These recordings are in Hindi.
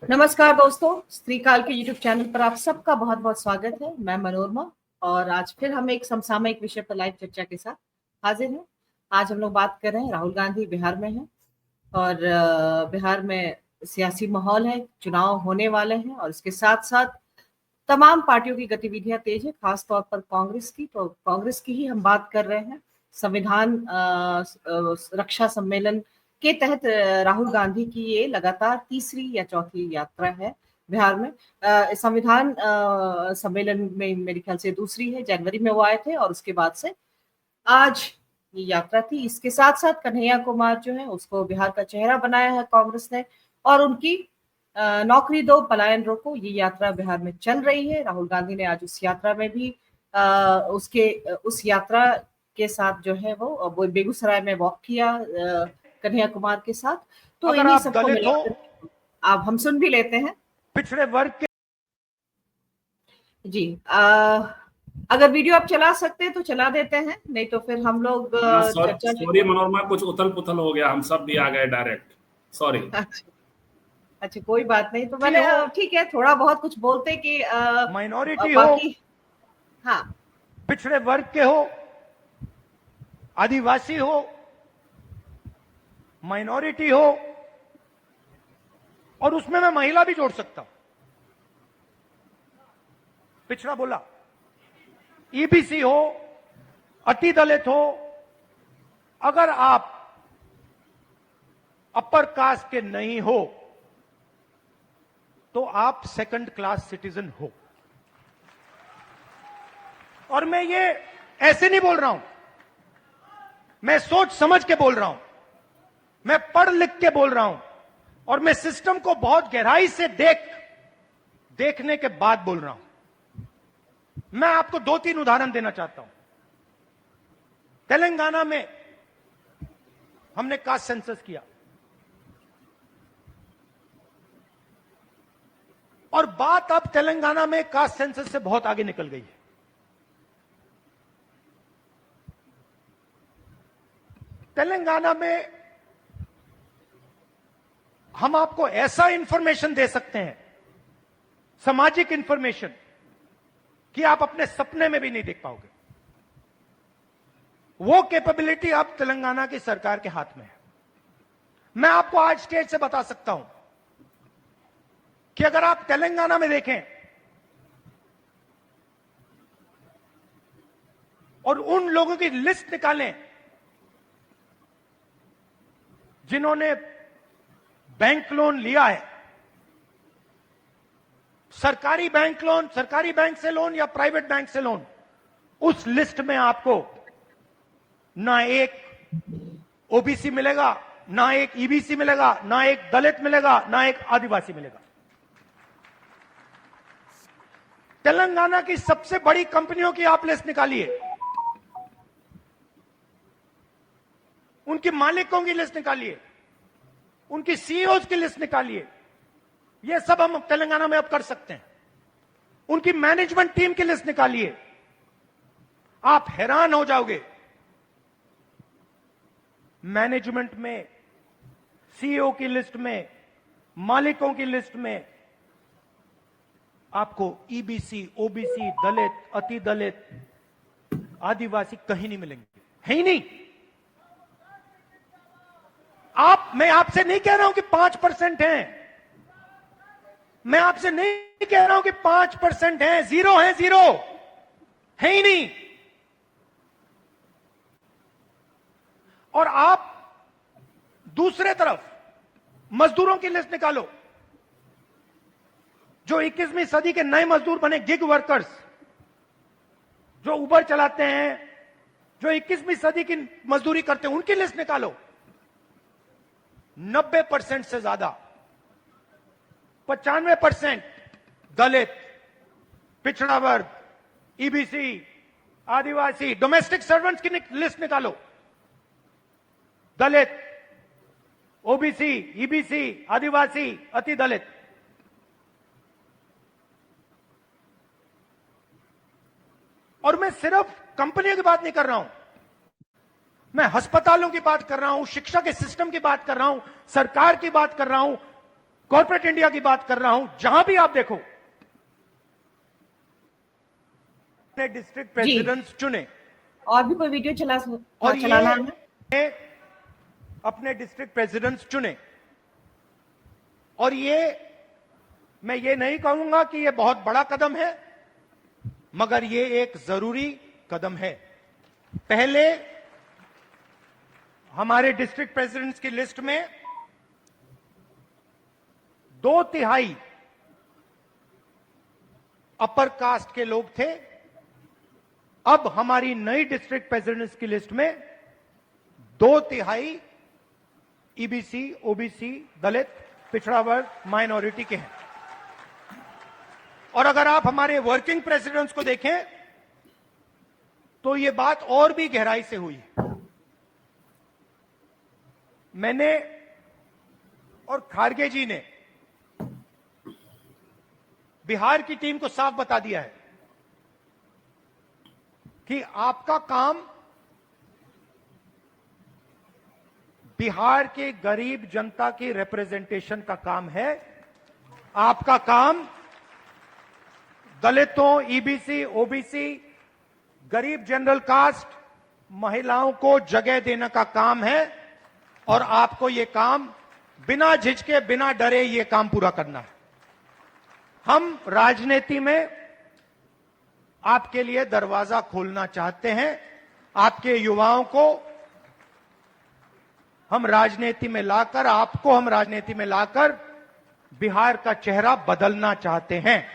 नमस्कार दोस्तों, स्त्री काल के यूट्यूब चैनल पर आप सबका बहुत बहुत स्वागत है। मैं मनोरमा और आज फिर हम एक समसामयिक विषय पर लाइव चर्चा के साथ हाजिर हैं। आज हम लोग बात कर रहे हैं, राहुल गांधी बिहार में हैं और बिहार में सियासी माहौल है, चुनाव होने वाले हैं और इसके साथ साथ तमाम पार्टियों की गतिविधियां तेज है, खासतौर पर कांग्रेस की। तो कांग्रेस की ही हम बात कर रहे हैं। संविधान रक्षा सम्मेलन के तहत राहुल गांधी की ये लगातार तीसरी या चौथी यात्रा है बिहार में। संविधान सम्मेलन में मेरे ख्याल से दूसरी है। जनवरी में वो आए थे और उसके बाद से आज ये यात्रा थी। इसके साथ साथ कन्हैया कुमार जो है उसको बिहार का चेहरा बनाया है कांग्रेस ने और उनकी नौकरी दो पलायन रोको ये यात्रा बिहार में चल रही है। राहुल गांधी ने आज उस यात्रा में भी उस यात्रा के साथ जो है वो बेगूसराय में वॉक किया कन्हैया कुमार के साथ। तो अगर इन्हीं आप सबको दलित हो, मिलाकर आप हम सुन भी लेते हैं। पिछड़े वर्ग के जी अगर वीडियो आप चला सकते हैं तो चला देते हैं, नहीं तो फिर हम लोग चर्चा सॉरी मनोरमा, कुछ उथल पुथल हो गया, हम सब भी आ गए डायरेक्ट। सॉरी। अच्छा कोई बात नहीं। तो मैंने ठीक है थोड़ा बहुत कुछ बोलते कि माइनॉरिटी हो, हाँ, पिछड़े वर्ग के हो, आदिवासी हो, माइनॉरिटी हो, और उसमें मैं महिला भी जोड़ सकता हूं। पिछड़ा बोला, ईबीसी हो, अति दलित हो, अगर आप अपर कास्ट के नहीं हो तो आप सेकंड क्लास सिटीजन हो। और मैं ये ऐसे नहीं बोल रहा हूं, मैं सोच समझ के बोल रहा हूं, मैं पढ़ लिख के बोल रहा हूं और मैं सिस्टम को बहुत गहराई से देखने के बाद बोल रहा हूं। मैं आपको 2-3 उदाहरण देना चाहता हूं। तेलंगाना में हमने कास्ट सेंसस किया और बात अब तेलंगाना में कास्ट सेंसस से बहुत आगे निकल गई है। तेलंगाना में हम आपको ऐसा इंफॉर्मेशन दे सकते हैं, सामाजिक इंफॉर्मेशन, कि आप अपने सपने में भी नहीं देख पाओगे। वो कैपेबिलिटी अब तेलंगाना की सरकार के हाथ में है। मैं आपको आज स्टेज से बता सकता हूं कि अगर आप तेलंगाना में देखें और उन लोगों की लिस्ट निकालें जिन्होंने बैंक लोन लिया है, सरकारी बैंक लोन, सरकारी बैंक से लोन या प्राइवेट बैंक से लोन, उस लिस्ट में आपको ना एक ओबीसी मिलेगा, ना एक ईबीसी मिलेगा, ना एक दलित मिलेगा, ना एक आदिवासी मिलेगा। तेलंगाना की सबसे बड़ी कंपनियों की आप लिस्ट निकालिए, उनके मालिकों की लिस्ट निकालिए, उनकी सीईओज की लिस्ट निकालिए। यह सब हम तेलंगाना में अब कर सकते हैं। उनकी मैनेजमेंट टीम की लिस्ट निकालिए, आप हैरान हो जाओगे। मैनेजमेंट में, सीईओ की लिस्ट में, मालिकों की लिस्ट में आपको ईबीसी, ओबीसी, दलित, अति दलित, आदिवासी कहीं नहीं मिलेंगे, है ही नहीं। मैं आपसे नहीं कह रहा हूं कि 5% हैं, मैं आपसे नहीं कह रहा हूं कि 5% हैं, 0 है, 0 है ही नहीं। और आप दूसरे तरफ मजदूरों की लिस्ट निकालो, जो 21वीं सदी के नए मजदूर बने, गिग वर्कर्स, जो उबर चलाते हैं, जो 21वीं सदी की मजदूरी करते हैं, उनकी लिस्ट निकालो। 90% से ज्यादा, 95% दलित, पिछड़ा वर्ग, ईबीसी, आदिवासी, डोमेस्टिक सर्वेंट्स की लिस्ट निकालो। दलित, ओबीसी, ईबीसी, आदिवासी, अति दलित। और मैं सिर्फ कंपनियों की बात नहीं कर रहा हूं, मैं अस्पतालों की बात कर रहा हूं, शिक्षा के सिस्टम की बात कर रहा हूं, सरकार की बात कर रहा हूं, कॉर्पोरेट इंडिया की बात कर रहा हूं, जहां भी आप देखो अपने डिस्ट्रिक्ट प्रेसिडेंट्स चुने। और भी कोई वीडियो और चलाना है? अपने डिस्ट्रिक्ट प्रेसिडेंट्स चुने। और मैं ये नहीं कहूंगा कि ये बहुत बड़ा कदम है, मगर ये एक जरूरी कदम है। पहले हमारे डिस्ट्रिक्ट प्रेसिडेंट्स की लिस्ट में 2/3 अपर कास्ट के लोग थे। अब हमारी नई डिस्ट्रिक्ट प्रेसिडेंट्स की लिस्ट में 2/3 ईबीसी, ओबीसी, दलित, पिछड़ा वर्ग, माइनॉरिटी के हैं। और अगर आप हमारे वर्किंग प्रेसिडेंट्स को देखें तो यह बात और भी गहराई से हुई। मैंने और खारगे जी ने बिहार की टीम को साफ बता दिया है कि आपका काम बिहार के गरीब जनता की रिप्रेजेंटेशन का काम है। आपका काम दलितों, ईबीसी, ओबीसी, गरीब जनरल कास्ट, महिलाओं को जगह देने का काम है। और आपको यह काम बिना झिझके, बिना डरे यह काम पूरा करना है। हम राजनीति में आपके लिए दरवाजा खोलना चाहते हैं। आपके युवाओं को हम राजनीति में लाकर, आपको हम राजनीति में लाकर बिहार का चेहरा बदलना चाहते हैं।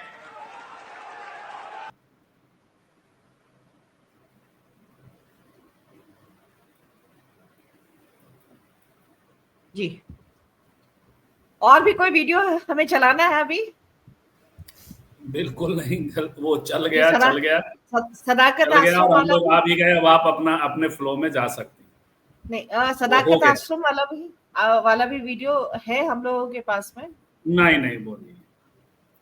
जी, और भी कोई वीडियो हमें चलाना है अभी? बिल्कुल नहीं, वो चल गया सदा- चल गया सदाकत चल गया। आश्रम और हम वाला लोग आ भी गए। अब आप अपने फ्लो में जा सकते हैं। नहीं, हो सदाकत गया। आश्रम वाला भी वीडियो है हम लोगों के पास में। नहीं नहीं, वो नहीं।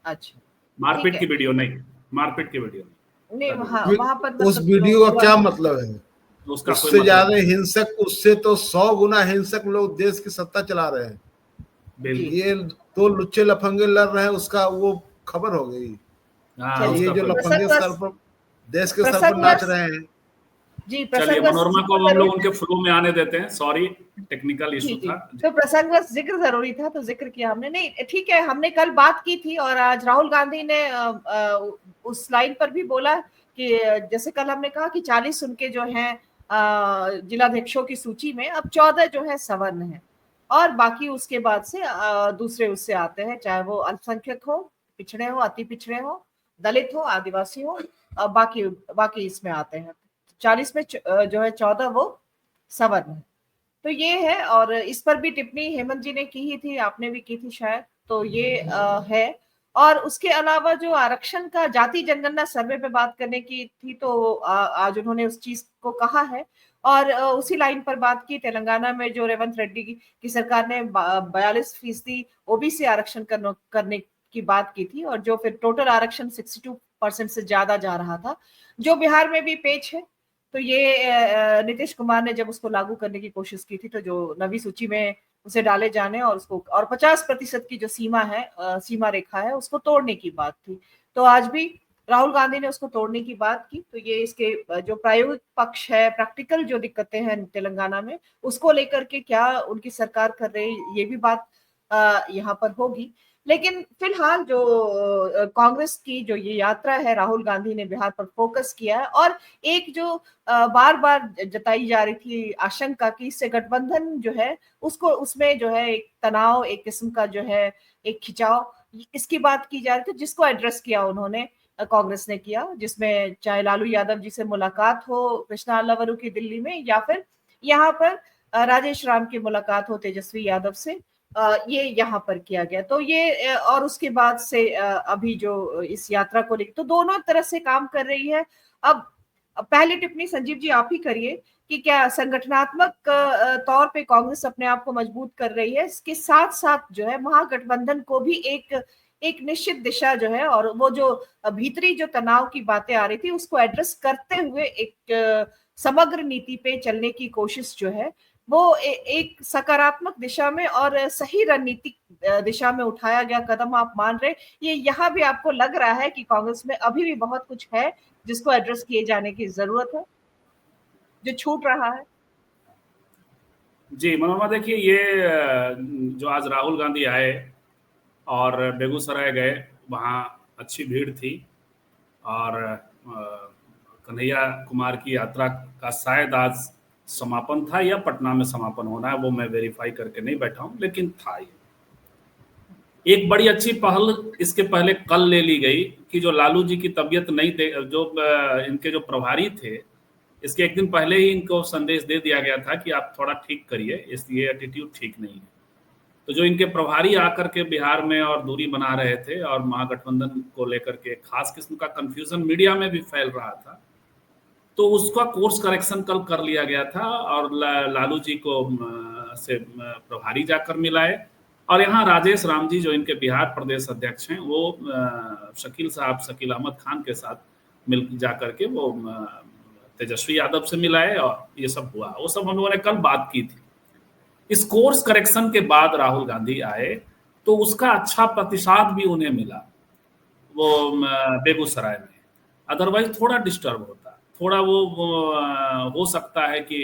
अच्छा, मारपीट ठीक की है। वीडियो नहीं, मारपीट की वीडियो नहीं, वहाँ पर उस मतलब वीडियो का क्या मतलब है? उसका कोई उससे मतलब ज्यादा नहीं। हिंसक, उससे तो 100 गुना हिंसक लोग देश की सत्ता चला रहे हैं। बिल्कुल। ये 2 लुच्चे लफंगे लड़ रहे हैं, उसका वो खबर हो गई। हाँ, ये उसका जो कोई मतलब लफंगे प्रसंग- सर पर, देश के सर पर नाच रहे हैं। जी, चलिए, प्रसंग मनोरमा को अब हम लोग उनके फ्लो में आने देते हैं। सॉरी, टेक्निकल जी इशू जी, था। तो प्रसंगवश जिक्र जरूरी था तो जिक्र किया हमने। नहीं, ठीक है, हमने कल बात की थी और आज राहुल गांधी ने उस लाइन पर भी बोला कि जैसे कल हमने कहा कि 40 उनके जो हैं जिलाध्यक्षों की सूची में अब 14 जो है सवर्ण है और बाकी उसके बाद से दूसरे उससे आते हैं, चाहे वो अल्पसंख्यक हो, पिछड़े हो, अति पिछड़े हो, दलित हो, आदिवासी हो, बाकी इसमें आते हैं। 40 में जो है 14 वो सवर्ण है। तो ये है, और इस पर भी टिप्पणी हेमंत जी ने की ही थी, आपने भी की थी शायद। तो ये है। और उसके अलावा जो आरक्षण का जाति जनगणना सर्वे पे बात करने की थी, तो आज उन्होंने उस चीज को कहा है। और उसी लाइन पर बात की, तेलंगाना में जो रेवंत रेड्डी की सरकार ने 42% ओबीसी आरक्षण करने की बात की थी, और जो फिर टोटल आरक्षण 62% से ज्यादा जा रहा था, जो बिहार में भी पेच है। तो ये नीतीश कुमार ने जब उसको लागू करने की कोशिश की थी, तो जो नवी सूची में उसे डाले जाने और उसको और 50% की जो सीमा है, सीमा रेखा है, उसको तोड़ने की बात थी। तो आज भी राहुल गांधी ने उसको तोड़ने की बात की। तो ये इसके जो प्रायोगिक पक्ष है, प्रैक्टिकल जो दिक्कतें हैं तेलंगाना में, उसको लेकर के क्या उनकी सरकार कर रही है, ये भी बात यहाँ पर होगी। लेकिन फिलहाल जो कांग्रेस की जो ये यात्रा है, राहुल गांधी ने बिहार पर फोकस किया है। और एक जो बार बार जताई जा रही थी आशंका की इससे गठबंधन जो है उसको, उसमें जो है एक तनाव, एक किस्म का जो है एक खिंचाव, इसकी बात की जा रही थी, जिसको एड्रेस किया उन्होंने, कांग्रेस ने किया, जिसमें चाहे लालू यादव जी से मुलाकात हो कृष्णा अल्लावरू की दिल्ली में, या फिर यहाँ पर राजेश राम की मुलाकात हो तेजस्वी यादव से, ये यहाँ पर किया गया। तो ये और उसके बाद से अभी जो इस यात्रा को लेकर, तो दोनों तरह से काम कर रही है। अब पहली टिप्पणी संजीव जी आप ही करिए कि क्या संगठनात्मक तौर पे कांग्रेस अपने आप को मजबूत कर रही है, इसके साथ साथ जो है महागठबंधन को भी एक निश्चित दिशा जो है, और वो जो भीतरी जो तनाव की बातें आ रही थी उसको एड्रेस करते हुए एक समग्र नीति पे चलने की कोशिश जो है वो एक सकारात्मक दिशा में और सही रणनीतिक दिशा में उठाया गया कदम आप मान रहे, ये यहाँ भी आपको लग रहा है कि कांग्रेस में अभी भी बहुत कुछ है जिसको एड्रेस किए जाने की जरूरत है, जो छूट रहा है? जी मनोरमा, देखिए ये जो आज राहुल गांधी आए और बेगूसराय गए, वहाँ अच्छी भीड़ थी और कन्हैया कुमार की यात्रा का शायद आज समापन था या पटना में समापन होना है, वो मैं वेरीफाई करके नहीं बैठा हूँ, लेकिन था ये एक बड़ी अच्छी पहल इसके पहले कल ले ली गई कि जो लालू जी की तबीयत नहीं थे, जो इनके जो प्रभारी थे, इसके एक दिन पहले ही इनको संदेश दे दिया गया था कि आप थोड़ा ठीक करिए, इसलिए एटीट्यूड ठीक नहीं है। तो जो इनके प्रभारी आकर के बिहार में और दूरी बना रहे थे और महागठबंधन को लेकर के खास किस्म का कंफ्यूजन मीडिया में भी फैल रहा था, तो उसका कोर्स करेक्शन कल कर लिया गया था और लालू जी को से प्रभारी जाकर मिलाए। और यहाँ राजेश राम जी जो इनके बिहार प्रदेश अध्यक्ष हैं, वो शकील अहमद खान के साथ मिल जाकर के वो तेजस्वी यादव से मिलाए और ये सब हुआ। वो सब हम लोगों ने कल बात की थी। इस कोर्स करेक्शन के बाद राहुल गांधी आए तो उसका अच्छा प्रतिसाद भी उन्हें मिला वो बेगूसराय में। अदरवाइज थोड़ा डिस्टर्ब होता, थोड़ा वो हो सकता है कि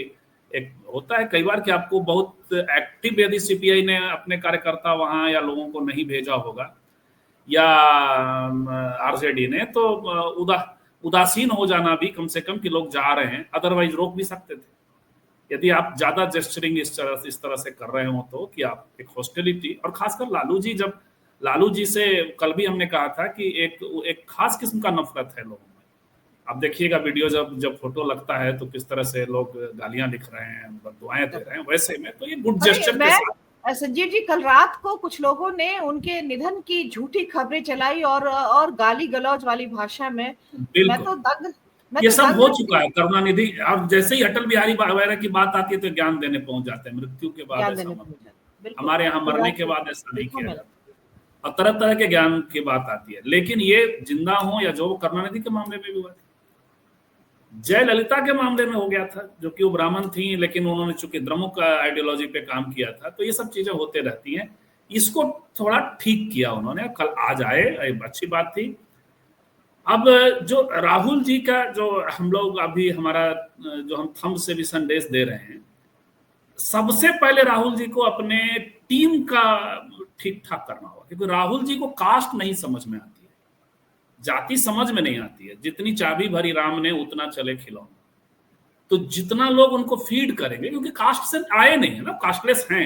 एक होता है कई बार कि आपको बहुत एक्टिव यदि सीपीआई ने अपने कार्यकर्ता वहां या लोगों को नहीं भेजा होगा या आरजेडी ने, तो उदासीन हो जाना भी कम से कम कि लोग जा रहे हैं, अदरवाइज रोक भी सकते थे यदि आप ज्यादा जेस्चरिंग इस तरह से कर रहे हो, तो कि आप एक हॉस्टिलिटी। और खासकर लालू जी से कल भी हमने कहा था कि एक खास किस्म का नफरत है लोगों में। आप देखिएगा वीडियो जब फोटो लगता है तो किस तरह से लोग गालियां लिख रहे हैं, दुआएं दे रहे हैं, वैसे में तो ये गुड जेस्चर के साथ। संजीव जी, कल रात को कुछ लोगों ने उनके निधन की झूठी खबरें चलाई और गाली गलौज वाली भाषा में। मैं तो दंग, ये सब हो चुका है करुणानिधि। अब जैसे ही अटल बिहारी वगैरह की बात आती है तो ज्ञान देने पहुंच जाते हैं, मृत्यु के बाद ऐसा हमारे यहाँ मरने के बाद ऐसा नहीं किया जाता, और तरह तरह के ज्ञान की बात आती है। लेकिन ये जिंदा हो या जो करुणानिधि के मामले में भी हुआ था, जयललिता के मामले में हो गया था, जो कि वो ब्राह्मण थी लेकिन उन्होंने चूंकि द्रमुक आइडियोलॉजी पे काम किया था, तो ये सब चीजें होते रहती हैं। इसको थोड़ा ठीक किया उन्होंने, कल आज आए, अच्छी बात थी। अब जो राहुल जी का जो हम लोग अभी हमारा जो हम थंब से भी संदेश दे रहे हैं, सबसे पहले राहुल जी को अपने टीम का ठीक ठाक करना होगा, क्योंकि राहुल जी को कास्ट नहीं समझ में आती है, जाति समझ में नहीं आती है। जितनी चाबी भरी राम ने उतना चले खिलौना, तो जितना लोग उनको फीड करेंगे, क्योंकि कास्ट से आए नहीं है ना, कास्टलेस हैं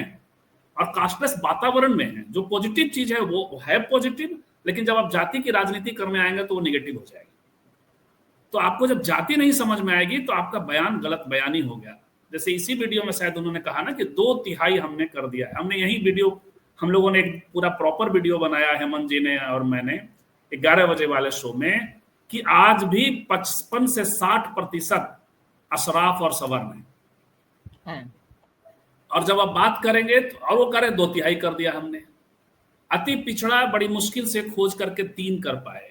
और कास्टलेस वातावरण में है। जो पॉजिटिव चीज है वो है पॉजिटिव, लेकिन जब आप जाति की राजनीति करने आएंगे तो वो निगेटिव हो जाएगी। तो आपको जब जाति नहीं समझ में आएगी तो आपका बयान गलत बयानी हो गया। जैसे इसी वीडियो में शायद उन्होंने कहा ना कि 2/3 हमने कर दिया है। हमने यही वीडियो, हम लोगों ने एक पूरा प्रॉपर वीडियो बनाया, हेमंत जी ने और मैंने, 11 बजे वाले शो में, कि आज भी 55 से 60% अशराफ और सवर्ण है। और जब आप बात करेंगे तो और वो करें 2/3 कर दिया हमने। अति पिछड़ा बड़ी मुश्किल से खोज करके 3 कर पाए।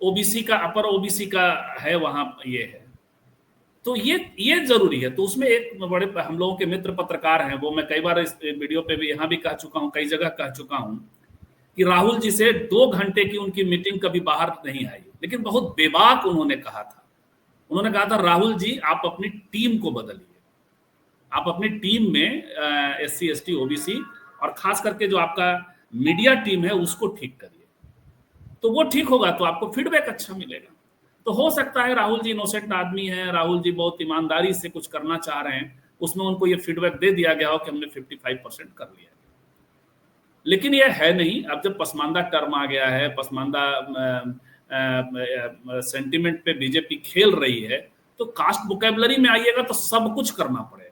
ओबीसी का, अपर ओबीसी का है वहां, ये है। तो ये जरूरी है। तो उसमें एक बड़े हम लोगों के मित्र पत्रकार हैं, वो मैं कई बार इस वीडियो पे भी यहाँ भी कह चुका हूँ, कई जगह कह चुका हूँ, कि राहुल जी से 2 घंटे की उनकी मीटिंग कभी बाहर नहीं आई, लेकिन बहुत बेबाक उन्होंने कहा था। उन्होंने कहा था, राहुल जी आप अपनी टीम को बदलिए, आप अपनी टीम में SC ST OBC और खास करके जो आपका मीडिया टीम है उसको ठीक करिए। तो वो ठीक होगा तो आपको फीडबैक अच्छा मिलेगा। तो हो सकता है राहुल जी इनोसेंट आदमी है, राहुल जी बहुत ईमानदारी से कुछ करना चाह रहे हैं, उसमें उनको ये फीडबैक दे दिया गया हो कि हमने 55% कर लिया। लेकिन ये है नहीं। अब जब पसमानदा टर्म आ गया है, पसमानदा सेंटिमेंट पे बीजेपी खेल रही है, तो कास्ट वोकैबुलरी में आइएगा तो सब कुछ करना पड़ेगा,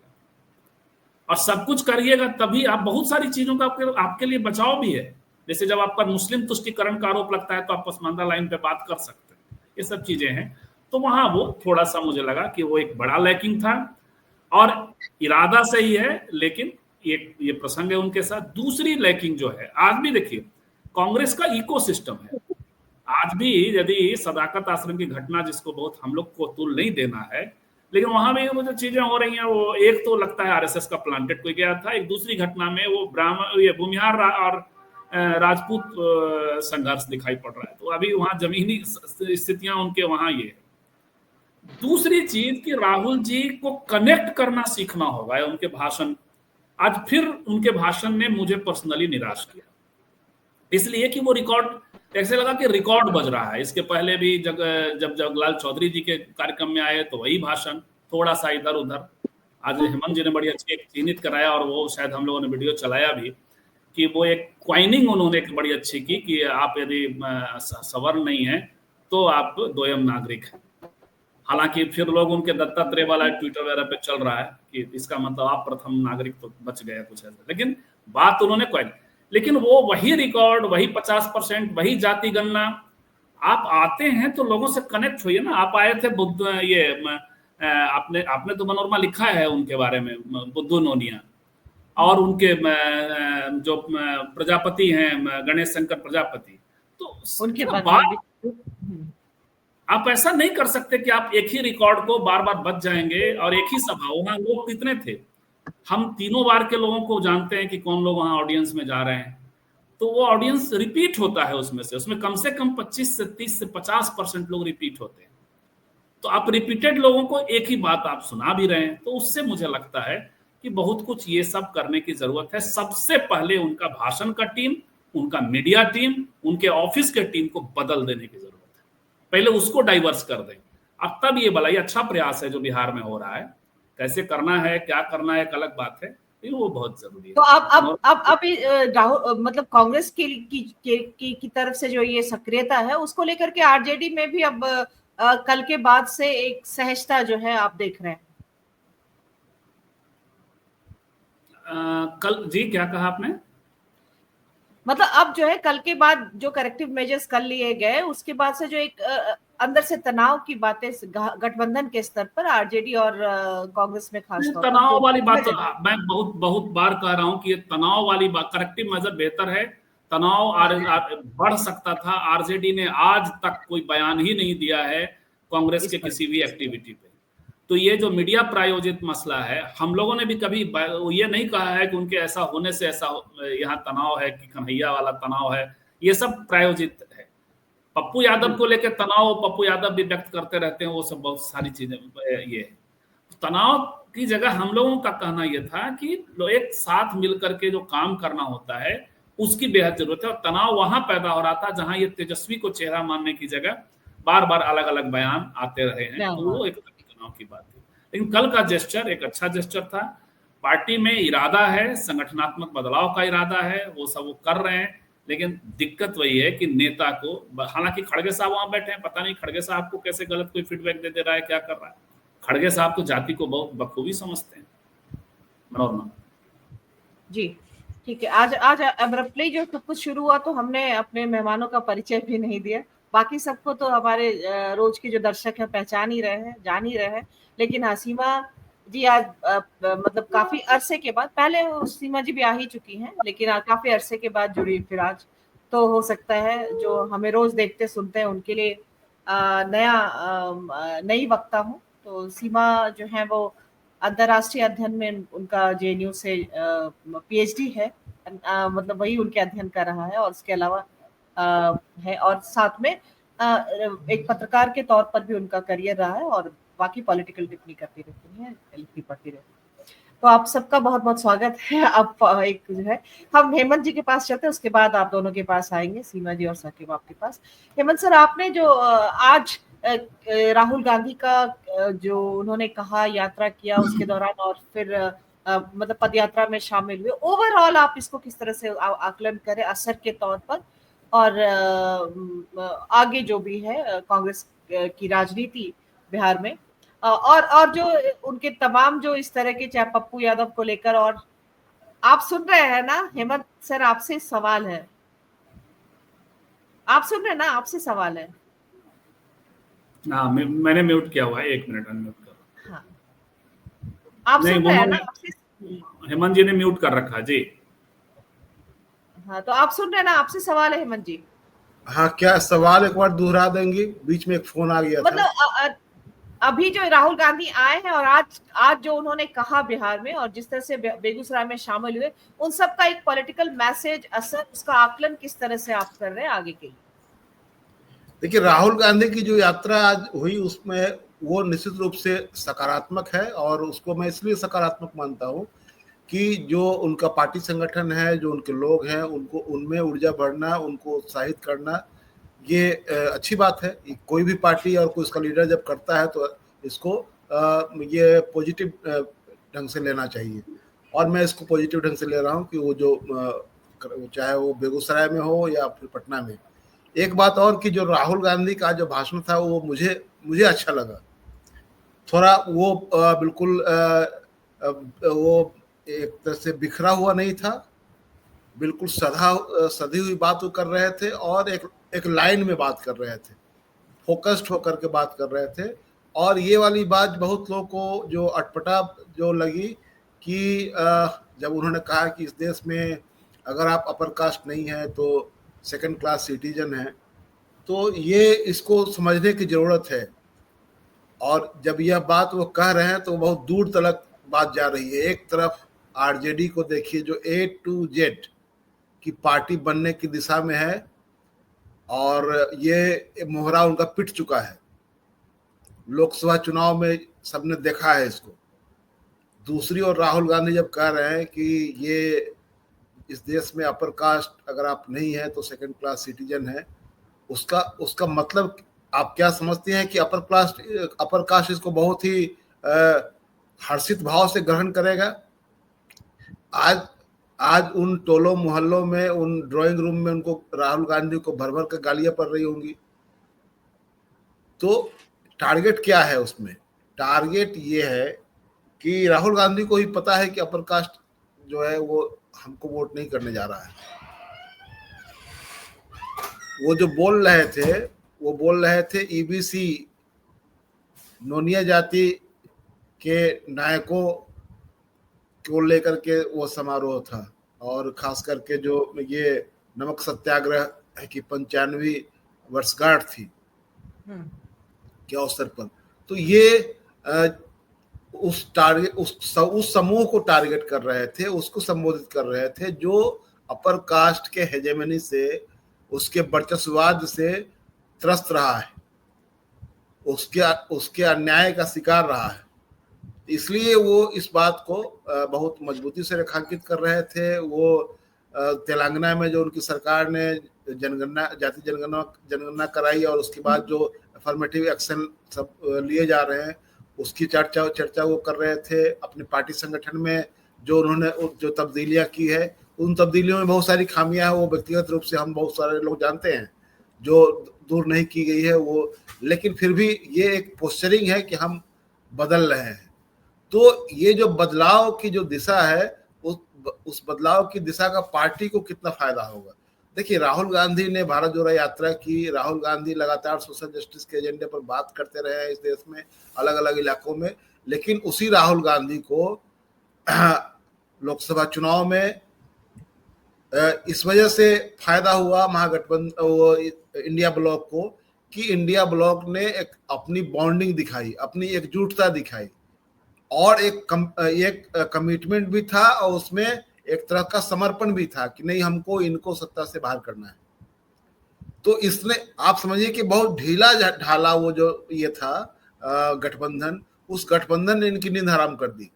और सब कुछ करिएगा तभी आप बहुत सारी चीजों का आपके लिए बचाव भी है। जैसे जब आप पर मुस्लिम तुष्टिकरण का आरोप लगता है तो आप पसमानदा लाइन पे बात कर सकते हैं, ये सब चीजें हैं। तो वहां वो थोड़ा सा मुझे लगा कि वो एक बड़ा लैकिंग था, और इरादा सही है, लेकिन ये प्रसंग है उनके साथ। दूसरी लैकिंग जो है, आज भी देखिए कांग्रेस का इकोसिस्टम है। आज भी यदि सदाकत आश्रम की घटना, जिसको बहुत हम लोग को तुल नहीं देना है, लेकिन वहां भी वो जो चीजें हो रही हैं, वो एक तो लगता है आरएसएस का प्लांटेड कोई गया था, एक दूसरी घटना में वो ब्राह्मण, ये भूमिहार और राजपूत संघर्ष दिखाई पड़ रहा है। तो अभी वहां जमीनी स्थितियां उनके वहां ये है। दूसरी चीज कि राहुल जी को कनेक्ट करना सीखना होगा उनके भाषण। आज फिर उनके भाषण ने मुझे पर्सनली निराश किया, इसलिए कि वो रिकॉर्ड, ऐसे लगा कि रिकॉर्ड बज रहा है। इसके पहले भी जब जगलाल चौधरी जी के कार्यक्रम में आए तो वही भाषण, थोड़ा सा इधर उधर। आज हेमंत जी ने बड़ी अच्छी एक चिन्हित कराया, और वो शायद हम लोगों ने वीडियो चलाया भी, कि वो एक क्वाइनिंग उन्होंने एक बड़ी अच्छी की कि आप यदि सवर्ण नहीं है तो आप दोयम नागरिक हैं। हालांकि फिर लोग उनके दत्तात्रेय वाला ट्विटर वगैरह पे चल रहा है कि इसका मतलब आप प्रथम नागरिक तो बच गया कुछ ऐसा, लेकिन बात उन्होंने क्वाइन, लेकिन वो वही रिकॉर्ड, वही 50%, वही जाति गणना। आप आते हैं तो लोगों से कनेक्ट होइए ना। आप आए थे बुद्ध, ये आपने तो मनोरमा लिखा है उनके बारे में, बुद्धू नोनिया, और उनके जो प्रजापति हैं गणेश शंकर प्रजापति, तो उनके बात, बारे में भी। आप ऐसा नहीं कर सकते कि आप एक ही रिकॉर्ड को बार बार बच जाएंगे। और एक ही सभा, वहां लोग कितने थे, हम तीनों बार के लोगों को जानते हैं कि कौन लोग वहां ऑडियंस में जा रहे हैं, तो वो ऑडियंस रिपीट होता है उसमें कम से कम 25 से 30 से 50% लोग रिपीट होते हैं। तो आप रिपीटेड लोगों को एक ही बात आप सुना भी रहे हैं, तो उससे मुझे लगता है कि बहुत कुछ ये सब करने की जरूरत है। सबसे पहले उनका भाषण का टीम, उनका मीडिया टीम, उनके ऑफिस के टीम को बदल देने की जरूरत है। पहले उसको डाइवर्स कर दें, अब तब ये भला, ये अच्छा प्रयास है जो बिहार में हो रहा है। कैसे करना है, क्या करना है, एक अलग बात है, लेकिन वो बहुत जरूरी है। तो अब राहुल, मतलब कांग्रेस की तरफ से जो ये सक्रियता है उसको लेकर के आरजेडी में भी अब कल के बाद से एक सहजता जो है आप देख रहे हैं। कल जी क्या कहा आपने? मतलब अब जो है कल के बाद जो करेक्टिव मेजर्स कर लिए गए, उसके बाद से जो एक अंदर से तनाव की बातें गठबंधन के स्तर पर आरजेडी और कांग्रेस में खास तौर पर तनाव वाली बात तो मैं बहुत बार कह रहा हूं कि ये तनाव वाली बात, करेक्टिव मेजर बेहतर है। तनाव बढ़ सकता था। आरजेडी ने आज तक कोई बयान ही नहीं दिया है कांग्रेस के किसी भी एक्टिविटी पे। तो ये जो मीडिया प्रायोजित मसला है, हम लोगों ने भी कभी ये नहीं कहा है कि उनके ऐसा होने से ऐसा यहाँ तनाव है कि कन्हैया वाला तनाव है, ये सब प्रायोजित है। पप्पू यादव को लेकर तनाव पप्पू यादव भी व्यक्त करते रहते हैं, वो सब बहुत सारी चीजें ये है। तनाव की जगह हम लोगों का कहना यह था कि एक साथ मिलकर के जो काम करना होता है उसकी बेहद जरूरत है। और तनाव वहां पैदा हो रहा था जहां ये तेजस्वी को चेहरा मानने की जगह बार बार अलग अलग बयान आते रहे हैं, तो वो एक तनाव की बात थी। लेकिन कल का जेस्चर एक अच्छा जेस्चर था। पार्टी में इरादा है, संगठनात्मक बदलाव का इरादा है, वो सब वो कर रहे हैं। लेकिन दिक्कत वही है कि नेता को, हालांकि खड़गे साहब वहां बैठे हैं, पता नहीं खड़गे साहब को कैसे गलत कोई फीडबैक दे रहा है, क्या कर रहा है। खड़गे साहब तो जाति को बहुत बखूबी समझते हैं। मनोरमा जी ठीक है। आज अब्रप्टली जो सब कुछ शुरू हुआ तो हमने अपने मेहमानों का परिचय भी नहीं दिया। बाकी सबको तो हमारे रोज के जो दर्शक हैं पहचान ही रहे हैं, जान ही रहे हैं। लेकिन हाँ, सीमा जी आज मतलब काफी अरसे के बाद, पहले सीमा जी भी आ ही चुकी हैं, लेकिन काफी अरसे के बाद जुड़ी फिर आज। तो हो सकता है जो हमें रोज देखते सुनते हैं उनके लिए नई वक्ता हूँ। तो सीमा जो है वो अंतर्राष्ट्रीय अध्ययन में उनका जेएनयू से पीएचडी है, मतलब वही उनके अध्ययन कर रहा है। और उसके अलावा है, और साथ में एक पत्रकार के तौर पर भी उनका करियर रहा है, और बाकी पॉलिटिकल टिप्पणी करती रहती है, लिखती पढ़ती रहती है। तो आप सबका बहुत बहुत स्वागत है। अब एक जो है हम हेमंत जी के पास चलते हैं, उसके बाद आप दोनों के पास आएंगे, सीमा जी और साकिब आपके पास। हेमंत सर, आपने जो आज राहुल गांधी का जो उन्होंने कहा, यात्रा किया उसके दौरान, और फिर मतलब पद यात्रा में शामिल हुए, ओवरऑल आप इसको किस तरह से आकलन करें असर के तौर पर, और आगे जो भी है कांग्रेस की राजनीति बिहार में, और जो उनके तमाम जो इस तरह के, चाहे पप्पू यादव को लेकर, और आप सुन रहे हैं ना हेमंत सर, आपसे सवाल है, आप सुन रहे हैं ना, आपसे सवाल है। हाँ, मैंने म्यूट किया हुआ है, 1 मिनट अनम्यूट करो। हाँ, आप सुन रहे हैं ना? हेमंत जी ने म्यूट कर रखा जी। हाँ, तो आप सुन रहे हैं ना, आपसे सवाल है हेमंत जी। हाँ, क्या सवाल एक बार दोहरा देंगी? बीच में एक फोन आ गया मतलब था। अभी जो राहुल गांधी आए हैं और आज आज जो उन्होंने कहा बिहार में और जिस तरह से बेगूसराय में शामिल हुए, उन सब का एक पॉलिटिकल मैसेज, असर, उसका आकलन किस तरह से आप कर रहे हैं आगे के लिए? देखिए, राहुल गांधी की जो यात्रा आज हुई उसमें वो निश्चित रूप से सकारात्मक है, और उसको मैं इसलिए सकारात्मक मानता हूँ कि जो उनका पार्टी संगठन है, जो उनके लोग हैं, उनको उनमें ऊर्जा भरना, उनको उत्साहित करना, ये अच्छी बात है। कोई भी पार्टी और कोई उसका लीडर जब करता है तो इसको ये पॉजिटिव ढंग से लेना चाहिए, और मैं इसको पॉजिटिव ढंग से ले रहा हूँ कि वो जो चाहे वो बेगूसराय में हो या फिर पटना में। एक बात और कि जो राहुल गांधी का जो भाषण था वो मुझे अच्छा लगा। थोड़ा वो बिल्कुल वो एक तरह से बिखरा हुआ नहीं था, बिल्कुल सधी हुई बात वो कर रहे थे, और एक लाइन में बात कर रहे थे, फोकस्ड होकर के बात कर रहे थे। और ये वाली बात बहुत लोगों को जो अटपटा जो लगी कि जब उन्होंने कहा कि इस देश में अगर आप अपर कास्ट नहीं है तो सेकंड क्लास सिटीजन है, तो ये इसको समझने की जरूरत है। और जब यह बात वो कह रहे हैं तो बहुत दूर तक बात जा रही है। एक तरफ आरजेडी को देखिए जो A to Z की पार्टी बनने की दिशा में है, और ये मोहरा उनका पिट चुका है। लोकसभा चुनाव में सबने देखा है इसको। दूसरी ओर राहुल गांधी जब कह रहे हैं कि ये इस देश में अपर कास्ट अगर आप नहीं है तो सेकंड क्लास सिटीजन है, उसका मतलब आप क्या समझते हैं कि अपर कास्ट इसको बहुत ही हर्षित भाव से ग्रहण करेगा? आज उन टोलों मोहल्लों में, उन ड्राइंग रूम में उनको राहुल गांधी को भर भर कर गालियां पड़ रही होंगी। तो टारगेट क्या है उसमें? टारगेट ये है कि राहुल गांधी को ही पता है कि अपर कास्ट जो है वो हमको वोट नहीं करने जा रहा है। वो जो बोल रहे थे ईबीसी नोनिया जाति के नायकों को लेकर के वो समारोह था, और खास करके जो ये नमक सत्याग्रह की 95वीं वर्षगांठ थी के अवसर पर, तो ये उस समूह को टारगेट कर रहे थे, उसको संबोधित कर रहे थे जो अपर कास्ट के हेजेमनी से, उसके वर्चस्ववाद से त्रस्त रहा है, उसके अन्याय का शिकार रहा है। इसलिए वो इस बात को बहुत मजबूती से रेखांकित कर रहे थे। वो तेलंगाना में जो उनकी सरकार ने जाति जनगणना कराई और उसके बाद जो अफर्मेटिव एक्शन सब लिए जा रहे हैं उसकी चर्चा वो कर रहे थे। अपने पार्टी संगठन में जो उन्होंने जो तब्दीलियां की है, उन तब्दीलियों में बहुत सारी खामियां हैं, वो व्यक्तिगत रूप से हम बहुत सारे लोग जानते हैं, जो दूर नहीं की गई है वो, लेकिन फिर भी ये एक पोस्चरिंग है कि हम बदल रहे हैं। तो ये जो बदलाव की जो दिशा है, उस बदलाव की दिशा का पार्टी को कितना फायदा होगा? देखिए, राहुल गांधी ने भारत जोड़ो यात्रा की। राहुल गांधी लगातार सोशल जस्टिस के एजेंडे पर बात करते रहे हैं इस देश में अलग अलग इलाकों में, लेकिन उसी राहुल गांधी को लोकसभा चुनाव में इस वजह से फायदा हुआ महागठबंधन इंडिया ब्लॉक को, कि इंडिया ब्लॉक ने एक अपनी बॉन्डिंग दिखाई, अपनी एकजुटता दिखाई, और एक कमिटमेंट भी था, और उसमें एक तरह का समर्पण भी था कि नहीं, हमको इनको सत्ता से बाहर करना है। तो इसने, आप समझिए कि बहुत ढीला ढाला वो जो ये था गठबंधन, उस गठबंधन ने इनकी नींद हराम कर दी।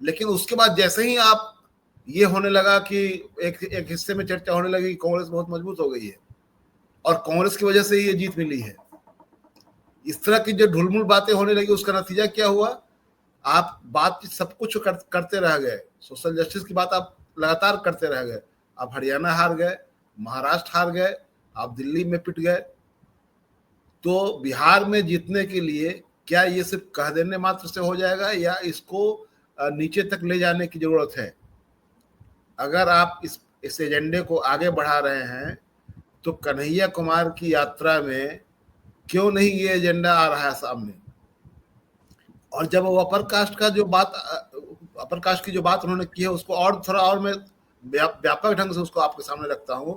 लेकिन उसके बाद जैसे ही आप ये होने लगा कि एक हिस्से में चर्चा होने लगी कि कांग्रेस बहुत मजबूत हो गई है और कांग्रेस की वजह से ही ये जीत मिली है, इस तरह की जो ढुलमुल बातें होने लगी, उसका नतीजा क्या हुआ? आप बात सब कुछ करते रह गए, सोशल जस्टिस की बात आप लगातार करते रह गए, आप हरियाणा हार गए, महाराष्ट्र हार गए, आप दिल्ली में पिट गए। तो बिहार में जीतने के लिए क्या ये सिर्फ कह देने मात्र से हो जाएगा, या इसको नीचे तक ले जाने की जरूरत है? अगर आप इस एजेंडे को आगे बढ़ा रहे हैं तो कन्हैया कुमार की यात्रा में क्यों नहीं ये एजेंडा आ रहा है सामने? और जब वो अपर कास्ट की जो बात उन्होंने की है, उसको और थोड़ा और मैं व्यापक ढंग से उसको आपके सामने रखता हूं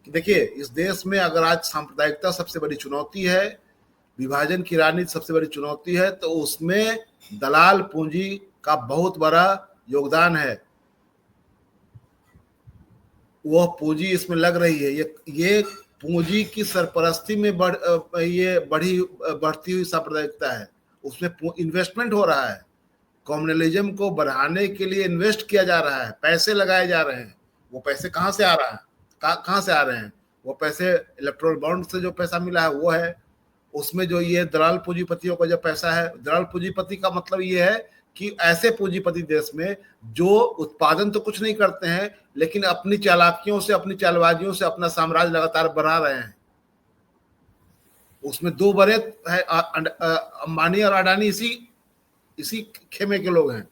कि देखिए, इस देश में अगर आज सांप्रदायिकता सबसे बड़ी चुनौती है, विभाजन की राजनीति सबसे बड़ी चुनौती है, तो उसमें दलाल पूंजी का बहुत बड़ा योगदान है। वह पूंजी इसमें लग रही है। ये पूंजी की सरपरस्ती में बढ़ती हुई सांप्रदायिकता है, उसमें इन्वेस्टमेंट हो रहा है। कम्युनलिज्म को बढ़ाने के लिए इन्वेस्ट किया जा रहा है, पैसे लगाए जा रहे हैं। वो पैसे कहाँ से आ रहा है, कहाँ से आ रहे हैं? वो पैसे इलेक्ट्रोल बॉन्ड से जो पैसा मिला है वो है। उसमें जो ये दलाल पूंजीपतियों का जो पैसा है, दलाल पूंजीपति का मतलब ये है कि ऐसे पूंजीपति देश में जो उत्पादन तो कुछ नहीं करते हैं, लेकिन अपनी चालाकियों से, अपनी चालबाजियों से अपना साम्राज्य लगातार बढ़ा रहे हैं। उसमें दो बड़े है, अंबानी और अडानी इसी खेमे के लोग हैं।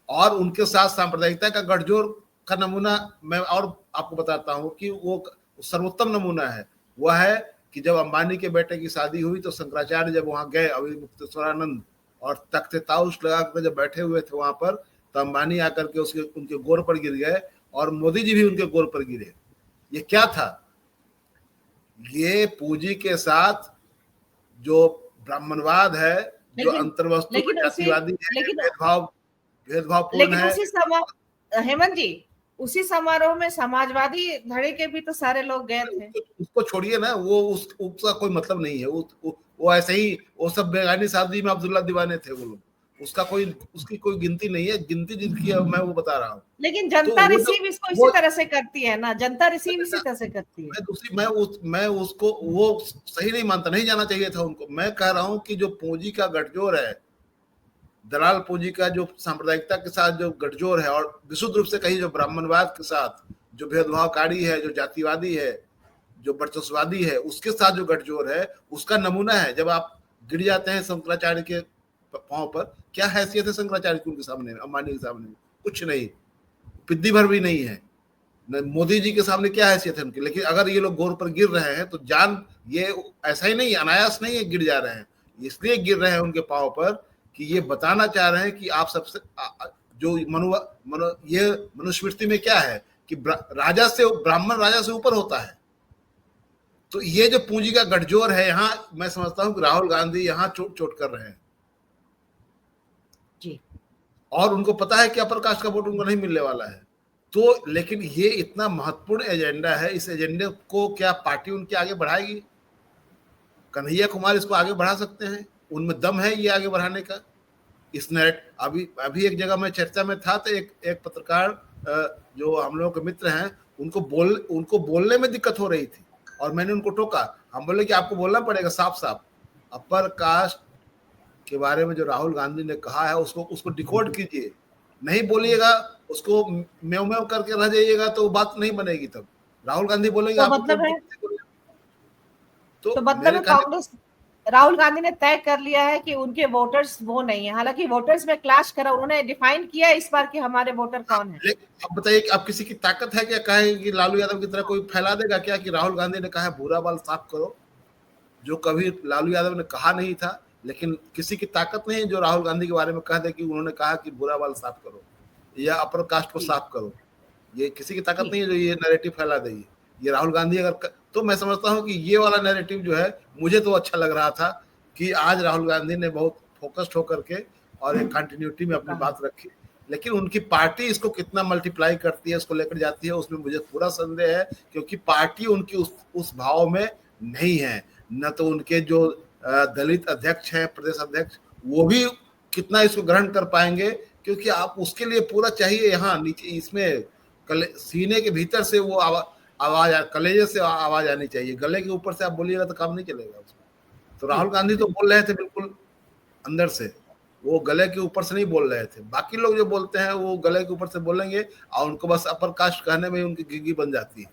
और उनके साथ सांप्रदायिकता का गठजोड़ का नमूना मैं और आपको बताता हूं कि वो सर्वोत्तम नमूना है। वह है कि जब अंबानी के बेटे की शादी हुई तो शंकराचार्य जब वहां गए, अभी मुक्तेश्वरानंद, और तख्ते ताउस लगा कर जब बैठे हुए थे वहां पर, तो अंबानी आकर के उनके गोर पर गिर गए और मोदी जी भी उनके गोर पर गिरे। ये क्या था? ये पूंजी के साथ जो ब्राह्मणवाद है, जो अंतर्वस्तु जातिवादी है, भेदभावपूर्ण है। हेमंत जी, उसी समारोह में समाजवादी धड़े के भी तो सारे लोग गए थे। उसको छोड़िए ना, वो उसका कोई मतलब नहीं है। वो ऐसे ही, वो सब बेगानी शादी में अब्दुल्ला दीवाने थे वो लोग। उसकी कोई गिनती नहीं है। गिनती जिनकी है मैं वो बता रहा हूँ। लेकिन जनता रिसीव इसको इसी तरह से करती है ना, जनता रिसीव इसी तरह से करती है। मैं उसको वो सही नहीं मानता, नहीं जाना चाहिए था उनको। मैं कह रहा हूँ कि जो पूंजी का गठजोड़ है, दलाल पूंजी का जो सांप्रदायिकता के साथ जो गठजोड़ है, और विशुद्ध रूप से कहीं जो ब्राह्मणवाद के साथ जो भेदभावकारी है, जो जातिवादी है, जो वर्चस्ववादी है, उसके साथ जो गठजोड़ है, उसका नमूना है। जब आप गिर जाते हैं शंकराचार्य के पांव पर, क्या हैसियत है शंकराचार्य की उनके सामने, अंबानी के सामने? कुछ नहीं, पिद्दी भर भी नहीं है। मोदी जी के सामने क्या हैसियत है उनकी? लेकिन अगर ये लोग गोर पर गिर रहे हैं तो जान, ये ऐसा ही नहीं, अनायास नहीं है गिर जा रहे हैं। इसलिए गिर रहे हैं उनके पांव पर कि ये बताना चाह रहे हैं कि आप सबसे जो ये मनुस्मृति में क्या है कि राजा से, ब्राह्मण राजा से ऊपर होता है। तो ये जो पूंजी का गठजोड़ है, यहाँ मैं समझता हूं कि राहुल गांधी यहाँ चोट कर रहे हैं जी। और उनको पता है कि अपर कास्ट का वोट उनको नहीं मिलने वाला है। तो लेकिन ये इतना महत्वपूर्ण एजेंडा है, इस एजेंडे को क्या पार्टी उनके आगे बढ़ाएगी? कन्हैया कुमार इसको आगे बढ़ा सकते हैं, उनमें दम है ये आगे बढ़ाने का। इस नेट अभी एक जगह मैं चर्चा में था, तो एक पत्रकार जो हम लोगों के मित्र हैं, उनको बोलने में दिक्कत हो रही थी और मैंने उनको टोका। हम बोले कि आपको बोलना पड़ेगा साफ साफ, अपर कास्ट के बारे में जो राहुल गांधी ने कहा है उसको डिकोड कीजिए। नहीं बोलिएगा, उसको म्याऊ म्याऊ करके रह जाइएगा तो बात नहीं बनेगी। तब राहुल गांधी बोलेंगे, तो मतलब है कांग्रेस, राहुल गांधी ने तय कर लिया है कि उनके वोटर्स वो नहीं है। हालांकि वोटर्स में क्लैश करा, उन्होंने डिफाइन किया इस बार कि हमारे वोटर कौन है। अब बताइए कि अब किसी की ताकत है क्या कहे कि लालू यादव की तरह कोई फैला देगा क्या कि राहुल गांधी ने कहा है भूरा बाल साफ करो, जो कभी लालू यादव ने कहा नहीं था। लेकिन किसी की ताकत नहीं है जो राहुल गांधी के बारे में कह दे कि उन्होंने कहा कि भूरा बाल साफ करो या अपर कास्ट को साफ करो। ये किसी की ताकत नहीं है जो ये नैरेटिव फैला दे। ये राहुल गांधी अगर तो मैं समझता हूं कि ये वाला नैरेटिव जो है, मुझे तो अच्छा लग रहा था कि आज राहुल गांधी ने बहुत फोकस्ड होकर के और एक कंटिन्यूटी में अपनी बात रखी। लेकिन उनकी पार्टी इसको कितना मल्टीप्लाई करती है, उसको लेकर जाती है, उसमें मुझे पूरा संदेह है, क्योंकि पार्टी उनकी उस भाव में नहीं है। न तो उनके जो दलित अध्यक्ष हैं, प्रदेश अध्यक्ष, वो भी कितना इसको ग्रहण कर पाएंगे, क्योंकि आप उसके लिए पूरा चाहिए यहाँ नीचे, इसमें सीने के भीतर से वो आवाज, कलेजे से आवाज आनी चाहिए। गले के ऊपर से आप बोलिएगा तो काम नहीं चलेगा उसमें। तो राहुल गांधी तो बोल रहे थे बिल्कुल अंदर से, वो गले के ऊपर से नहीं बोल रहे थे। बाकी लोग जो बोलते हैं वो गले के ऊपर से बोलेंगे और उनको बस अपर कास्ट कहने में उनकी गिगी बन जाती है।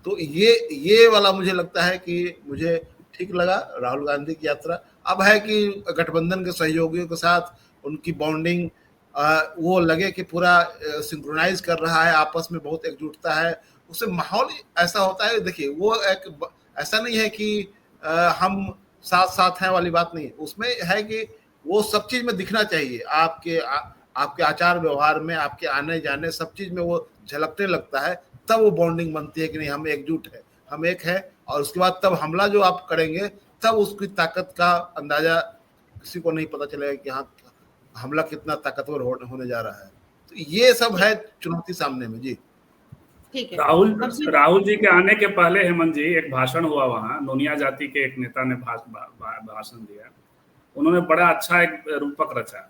तो ये वाला मुझे लगता है कि मुझे ठीक लगा राहुल गांधी की यात्रा। अब है कि गठबंधन के सहयोगियों के साथ उनकी बॉन्डिंग वो लगे कि पूरा सिंक्रोनाइज कर रहा है, आपस में बहुत एकजुटता है, उससे माहौल ऐसा होता है। देखिए वो एक ऐसा नहीं है कि हम साथ साथ हैं वाली बात नहीं, उसमें है कि वो सब चीज में दिखना चाहिए, आपके आचार व्यवहार में, आपके आने जाने सब चीज में वो झलकने लगता है। तब वो बॉन्डिंग बनती है कि नहीं हम एकजुट है, हम एक है। और उसके बाद तब हमला जो आप करेंगे तब उसकी ताकत का अंदाजा किसी को नहीं पता चलेगा कि हाँ हमला कितना ताकतवर होने जा रहा है। तो ये सब है चुनौती सामने में। जी ठीक है। राहुल जी के आने के पहले हेमंत जी एक भाषण हुआ वहाँ, नोनिया जाति के एक नेता ने भाषण दिया। उन्होंने बड़ा अच्छा एक रूपक रचा।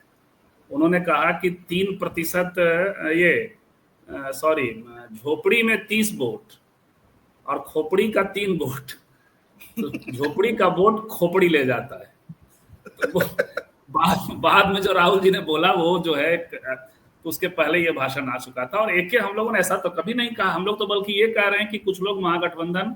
उन्होंने कहा कि 3% ये सॉरी झोपड़ी में 30 वोट और खोपड़ी का 3 वोट, तो झोपड़ी का वोट खोपड़ी ले जाता है। तो बाद में जो राहुल जी ने बोला वो जो है उसके पहले ये भाषण आ चुका था। और एक हम लोगों ने ऐसा तो कभी नहीं कहा, हम लोग तो बल्कि ये कह रहे हैं कि कुछ लोग Mahagathbandhan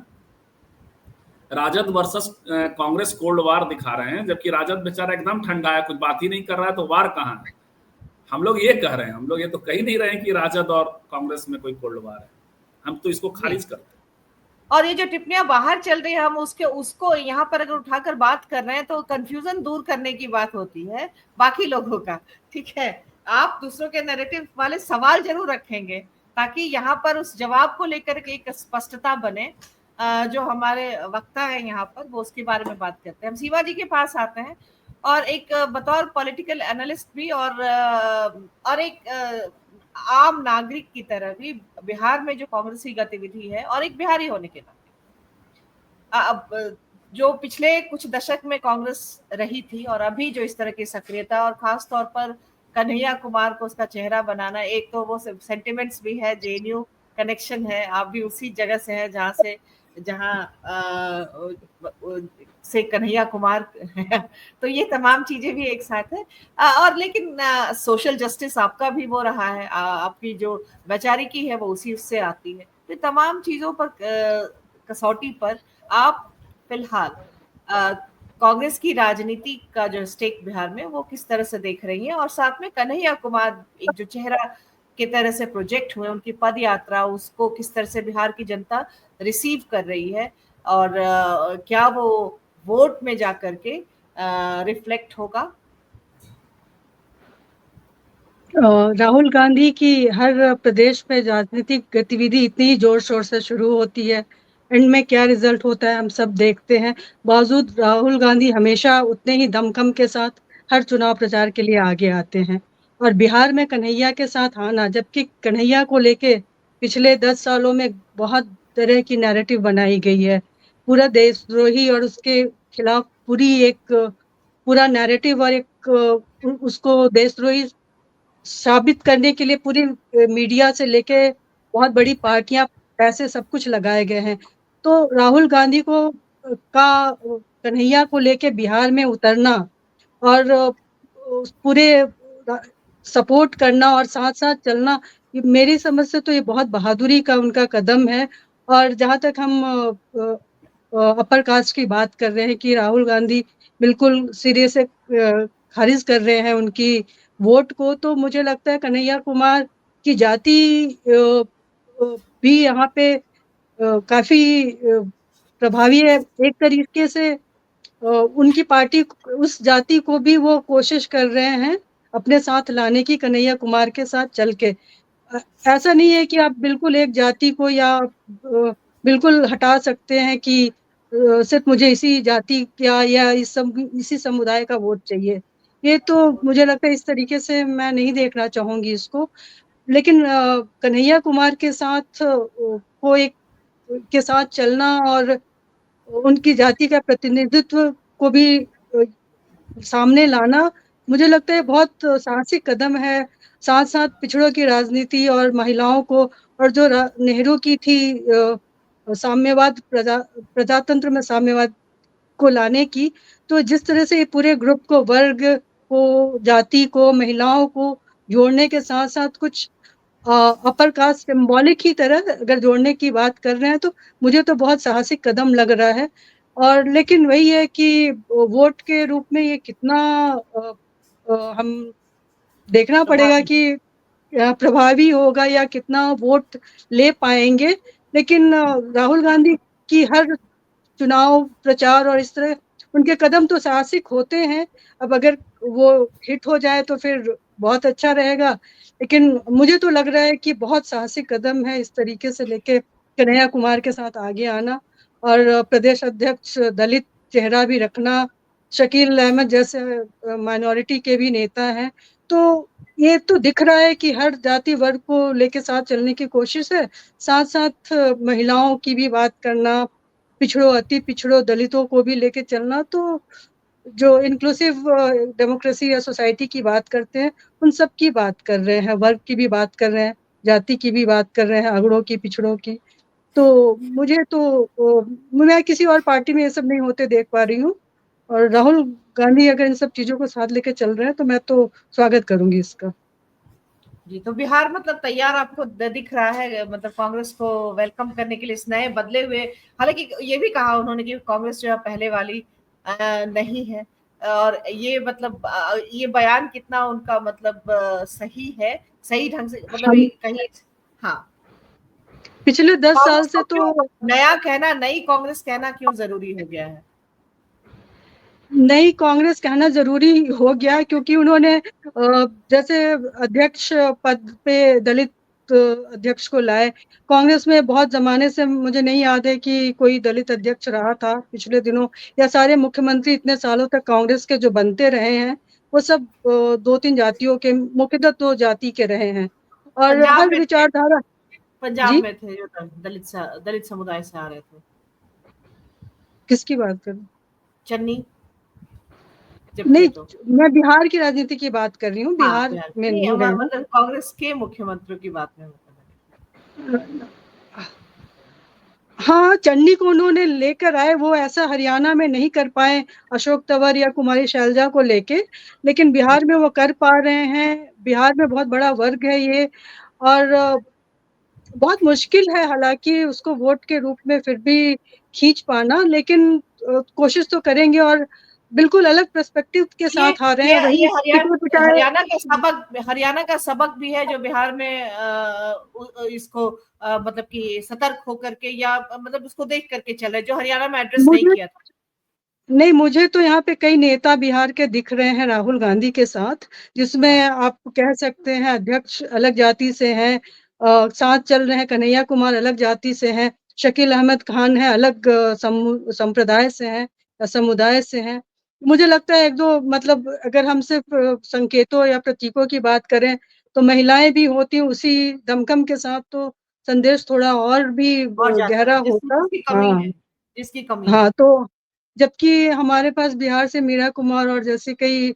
Rajad versus Congress cold war दिखा रहे हैं, जबकि राजद बेचारा एकदम ठंडा है, कुछ बात ही नहीं कर रहा है, तो वार कहाँ है? हम लोग ये कह रहे हैं, हम लोग ये तो कह ही नहीं रहे हैं कि राजद और कांग्रेस में कोई कोल्ड वार है, हम तो इसको खारिज करते हैं। और ये जो टिप्पणियां बाहर चल रही है, हम उसको यहाँ पर अगर उठाकर बात कर रहे हैं तो कंफ्यूजन दूर करने की बात होती है बाकी लोगों का। ठीक है, आप दूसरों के नैरेटिव वाले सवाल जरूर रखेंगे ताकि यहाँ पर उस जवाब को लेकर के एक स्पष्टता बने। जो हमारे वक्ता है यहाँ पर वो उसके बारे में बात करते हैं। हम शिवा जी के पास आते हैं और एक बतौर पॉलिटिकल एनालिस्ट भी और एक आम नागरिक की तरह भी बिहार में जो कांग्रेस की गतिविधि है और एक बिहारी होने के नाते अब जो पिछले कुछ दशक में कांग्रेस रही थी और अभी जो इस तरह की सक्रियता और खास तौर पर कन्हैया कुमार को उसका चेहरा बनाना, एक तो वो सेंटिमेंट्स भी है, जेएनयू कनेक्शन है, आप भी उसी जगह से है जहाँ से कन्हैया कुमार है, तो ये तमाम चीजें भी एक साथ है। और लेकिन सोशल जस्टिस आपका भी वो रहा है, आपकी जो वैचारिकी है वो उसी उससे आती है। तो तमाम चीजों पर कसौटी पर आप फिलहाल कांग्रेस की राजनीति का जो स्टेक बिहार में वो किस तरह से देख रही हैं, और साथ में कन्हैया कुमार एक जो चेहरा के तरह से प्रोजेक्ट हुए, उनकी पद यात्रा, उसको किस तरह से बिहार की जनता रिसीव कर रही है और क्या वो वोट में जाकर के रिफ्लेक्ट होगा? राहुल गांधी की हर प्रदेश में राजनीतिक गतिविधि इतनी जोर शोर से शुरू होती है, एंड में क्या रिजल्ट होता है हम सब देखते हैं। बावजूद राहुल गांधी हमेशा उतने ही दमखम के साथ हर चुनाव प्रचार के लिए आगे आते हैं। और बिहार में कन्हैया के साथ आना, जबकि कन्हैया को लेके पिछले 10 सालों में बहुत तरह की नैरेटिव बनाई गई है, पूरा देशद्रोही और उसके खिलाफ पूरा नैरेटिव और एक उसको देशद्रोही साबित करने के लिए पूरी मीडिया से लेके बहुत बड़ी पार्टियां, पैसे, सब कुछ लगाए गए हैं। तो राहुल गांधी को कन्हैया को लेके बिहार में उतरना और पूरे सपोर्ट करना और साथ साथ चलना, मेरी समझ से तो ये बहुत बहादुरी का उनका कदम है। और जहां तक हम अपर कास्ट की बात कर रहे हैं कि राहुल गांधी बिल्कुल सिरे से खारिज कर रहे हैं उनकी वोट को, तो मुझे लगता है कन्हैया कुमार की जाति भी यहाँ पे काफी प्रभावी है। एक तरीके से उनकी पार्टी उस जाति को भी वो कोशिश कर रहे हैं अपने साथ लाने की, कन्हैया कुमार के साथ चल के। ऐसा नहीं है कि आप बिल्कुल एक जाति को या बिल्कुल हटा सकते हैं कि सिर्फ मुझे इसी जाति का या इसी समुदाय का वोट चाहिए। ये तो मुझे लगता है इस तरीके से मैं नहीं देखना चाहूंगी इसको। लेकिन कन्हैया कुमार के साथ के साथ चलना और उनकी जाति का प्रतिनिधित्व को भी सामने लाना, मुझे लगता है बहुत साहसिक कदम है। साथ साथ पिछड़ों की राजनीति और महिलाओं को, और जो नेहरू की थी साम्यवाद, प्रजातंत्र में साम्यवाद को लाने की, तो जिस तरह से पूरे ग्रुप को, वर्ग को, जाति को, महिलाओं को जोड़ने के साथ साथ कुछ अपर कास्ट सिंबॉलिक ही तरह अगर जोड़ने की बात कर रहे हैं, तो मुझे तो बहुत साहसिक कदम लग रहा है। और लेकिन वही है कि वोट के रूप में ये कितना हम देखना पड़ेगा कि प्रभावी होगा या कितना वोट ले पाएंगे। लेकिन राहुल गांधी की हर चुनाव प्रचार और इस तरह उनके कदम तो साहसिक होते हैं। अब अगर वो हिट हो जाए तो फिर बहुत अच्छा रहेगा, लेकिन मुझे तो लग रहा है कि बहुत साहसिक कदम है इस तरीके से लेके कन्हैया कुमार के साथ आगे आना। और प्रदेश अध्यक्ष दलित चेहरा भी रखना, शकील अहमद जैसे माइनॉरिटी के भी नेता हैं, तो ये तो दिख रहा है कि हर जाति वर्ग को लेके साथ चलने की कोशिश है। साथ साथ महिलाओं की भी बात करना, पिछड़ों, अति पिछड़ों, दलितों को भी लेके चलना, तो जो इंक्लूसिव डेमोक्रेसी या सोसाइटी की बात करते हैं, उन सब की बात कर रहे हैं, वर्ग की भी बात कर रहे हैं, जाति की भी बात कर रहे हैं, अगड़ों की, पिछड़ों की। तो मुझे तो मैं किसी और पार्टी में ये सब नहीं होते देख पा रही हूँ, और राहुल गांधी अगर इन सब चीजों को साथ लेके चल रहे हैं तो मैं तो स्वागत करूंगी इसका। जी, तो बिहार मतलब तैयार आपको दिख रहा है, मतलब कांग्रेस को वेलकम करने के लिए इस नए बदले हुए। हालांकि ये भी कहा उन्होंने कि कांग्रेस जो है पहले वाली नहीं है, और ये मतलब ये बयान कितना उनका मतलब सही है, सही ढंग से मतलब हम कहीं। हाँ, पिछले 10 साल कांग्रेस से को तो क्यों नया कहना, नई कांग्रेस कहना क्यों जरूरी हो गया है? नई कांग्रेस कहना जरूरी हो गया क्योंकि उन्होंने जैसे अध्यक्ष पद पे दलित अध्यक्ष को लाए। कांग्रेस में बहुत जमाने से मुझे नहीं याद है कि कोई दलित अध्यक्ष रहा था पिछले दिनों, या सारे मुख्यमंत्री इतने सालों तक कांग्रेस के जो बनते रहे हैं वो सब 2-3 जातियों के, मुख्यतः 2 जाति के रहे हैं, और पंजाब हर में थे, विचारधारा। पंजाब जी, में थे जो दलित समुदाय से आ रहे थे। किसकी बात कर रहे हैं? चन्नी जब थे नहीं, तो। मैं बिहार की राजनीति की बात कर रही हूँ, हाँ, बिहार बिहार में नहीं, नहीं रहे मतलब कांग्रेस के मुख्यमंत्रियों की बात में हैं। हाँ, चन्नी को उन्होंने लेकर आए, वो ऐसा हरियाणा में नहीं कर पाए अशोक तंवर या कुमारी शैलजा को लेके, लेकिन बिहार में वो कर पा रहे हैं। बिहार में बहुत बड़ा वर्ग है ये, और बहुत मुश्किल है हालांकि उसको वोट के रूप में फिर भी खींच पाना, लेकिन कोशिश तो करेंगे, और बिल्कुल अलग पर्सपेक्टिव के ये साथ आ रहे ये हैं। ये वही टिकट पिटाए। हरियाणा का सबक भी है जो बिहार में इसको मतलब कि सतर्क होकर के या मतलब उसको देख करके चले, जो हरियाणा में एड्रेस नहीं मुझे किया था। नहीं, मुझे तो यहाँ पे कई नेता बिहार के दिख रहे हैं राहुल गांधी के साथ, जिसमें हाँ, आप कह सकते हैं अध्यक्ष अलग जाति से हैं, साथ चल रहे हैं कन्हैया कुमार अलग जाति से हैं, शकील अहमद खान है अलग संप्रदाय से हैं या समुदाय से हैं। मुझे लगता है एक दो, मतलब अगर हम सिर्फ संकेतों या प्रतीकों की बात करें तो महिलाएं भी होती उसी दमखम के साथ, तो संदेश थोड़ा और भी और जाता गहरा है होता। जिसकी कमी हाँ, है, जिसकी कमी है। हाँ, तो जबकि हमारे पास बिहार से मीरा कुमार और जैसे कई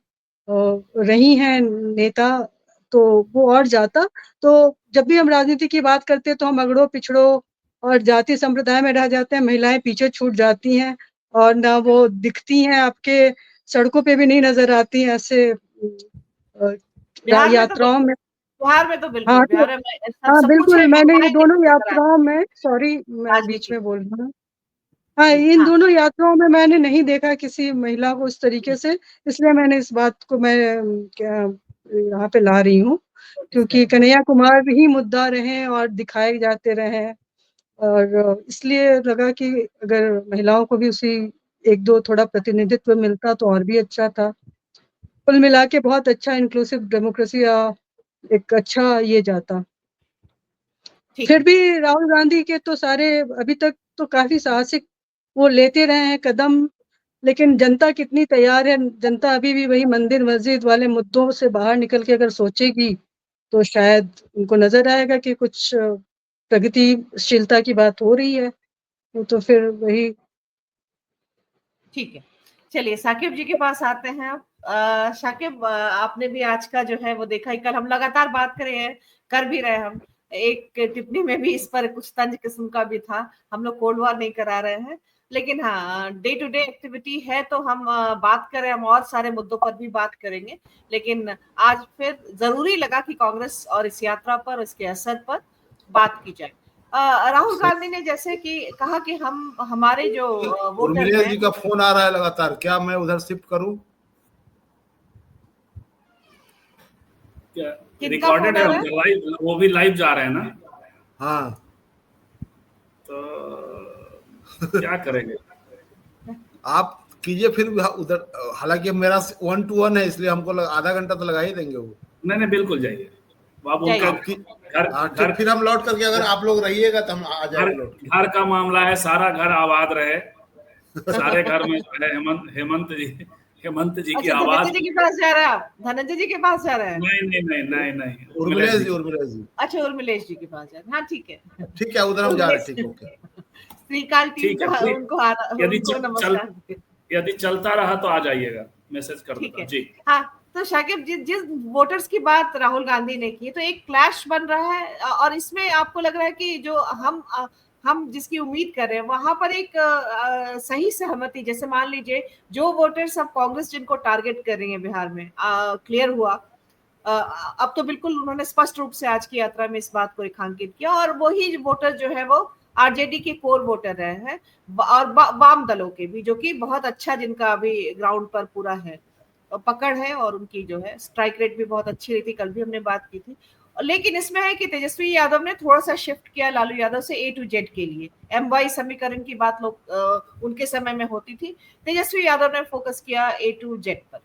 रही हैं नेता, तो वो और जाता। तो जब भी हम राजनीति की बात करते हैं तो हम अगड़ों पिछड़ों और जाति संप्रदाय में रह जाते हैं, महिलाएं पीछे छूट जाती हैं, और ना वो दिखती हैं, आपके सड़कों पे भी नहीं नजर आती हैं ऐसे बिहार में तो यात्राओं बिल्कुल, में। बिहार में तो बिल्कुल, हाँ, तो बिहार में सब हाँ, सब कुछ है, बिल्कुल, मैंने ये महिलाएं दोनों नहीं नजर आती। यात्राओं में, सॉरी मैं बीच राजनीति में बोल रहा हूँ। हाँ, जी, इन हाँ, दोनों यात्राओं में मैंने नहीं देखा किसी महिला को इस तरीके से, इसलिए मैंने इस बात को मैं क्या यहाँ पे ला रही हूँ, नोटिस क्योंकि करें। कन्हैया कुमार ही मुद्दा रहे और दिखाए जाते रहे, और इसलिए लगा कि अगर महिलाओं को भी उसी एक दो थोड़ा प्रतिनिधित्व मिलता तो और भी अच्छा था। कुल मिला के बहुत अच्छा इंक्लूसिव डेमोक्रेसी एक अच्छा ये जाता। ठीक फिर है। भी राहुल गांधी के तो सारे अभी तक तो काफी साहसिक वो लेते रहे हैं कदम, लेकिन जनता कितनी तैयार है? जनता अभी भी वही मंदिर मस्जिद वाले मुद्दों से बाहर निकल के अगर सोचेगी तो शायद उनको नजर आएगा कि कुछ प्रगतिशीलता की बात हो रही है। तो फिर वही। ठीक है, चलिए साकिब जी के पास आते हैं। साकिब, आपने भी आज का जो है वो देखा ही, कल हम लगातार बात कर रहे हैं, कर भी रहे हम, एक टिप्पणी में भी इस पर कुछ तंज किस्म का भी था। हम लोग कोल्ड वॉर नहीं करा रहे हैं, लेकिन हाँ डे टू डे एक्टिविटी है, तो हम बात करें, हम और सारे मुद्दों पर भी बात करेंगे, लेकिन आज फिर जरूरी लगा कि कांग्रेस और इस यात्रा पर, इसके असर पर बात की जाए। राहुल गांधी ने जैसे कि कहा कि हम हमारे जो वोटर उर्मिला हैं। जी का फोन आ रहा है लगातार, क्या मैं उधर शिफ्ट करूं? किनका रिकॉर्डेड फोन है आ रहा है? उनका, लाइव, वो भी लाइव जा रहे हैं ना, हाँ। तो क्या करेंगे? आप कीजिए फिर उधर, हालांकि मेरा 1-to-1 है, इसलिए हमको आधा घंटा तो लगा ही देंगे वो। नहीं नहीं, बिल्कुल जाइए। अब उनका जाइए। आपकी घर हाँ घर ठीक, फिर हम लौट करके, अगर आप लोग रहिएगा तो हम आ घर जाएंगे लौट के। घर का मामला है, सारा घर आबाद रहे, सारे घर में जो है हेमंत जी की अच्छा, आवाज। धनंजय जी के पास जा रहा है, धनंजय जी के पास जा रहा है। नहीं उर्मिलेश जी। अच्छा, उर्मिलेश जी के पास जा रहा है। हाँ, ठीक है, ठीक है, उधर हम जा रहे हैं। ठीक, ओके। श्रीकाल टीम ठीक है, का ठीक। उनको नमस्कार। यदि चलता रहा तो आ जाइएगा, मैसेज कर ठीक देता है। जी। हाँ, तो शाकिब, जिस वोटर्स की बात राहुल गांधी ने की, तो एक क्लैश बन रहा है, और इसमें आपको लग रहा है कि जो हम जिसकी उम्मीद कर रहे हैं वहां पर एक सही सहमति, जैसे मान लीजिए जो वोटर्स अब कांग्रेस जिनको टारगेट कर रही है बिहार में, क्लियर हुआ, अब तो बिल्कुल उन्होंने स्पष्ट रूप से आज की यात्रा में इस बात को रेखांकित किया, और वही वोटर जो है वो आरजेडी के कोर वोटर रहे हैं, और वाम दलों के भी, जो कि बहुत अच्छा जिनका अभी ग्राउंड पर पूरा है, पकड़ है, और उनकी जो है स्ट्राइक रेट भी बहुत अच्छी रही थी, कल भी हमने बात की थी। लेकिन इसमें है कि तेजस्वी यादव ने थोड़ा सा शिफ्ट किया लालू यादव से A to Z के लिए। MY समीकरण की बात लोग उनके समय में होती थी, तेजस्वी यादव ने फोकस किया A to Z पर।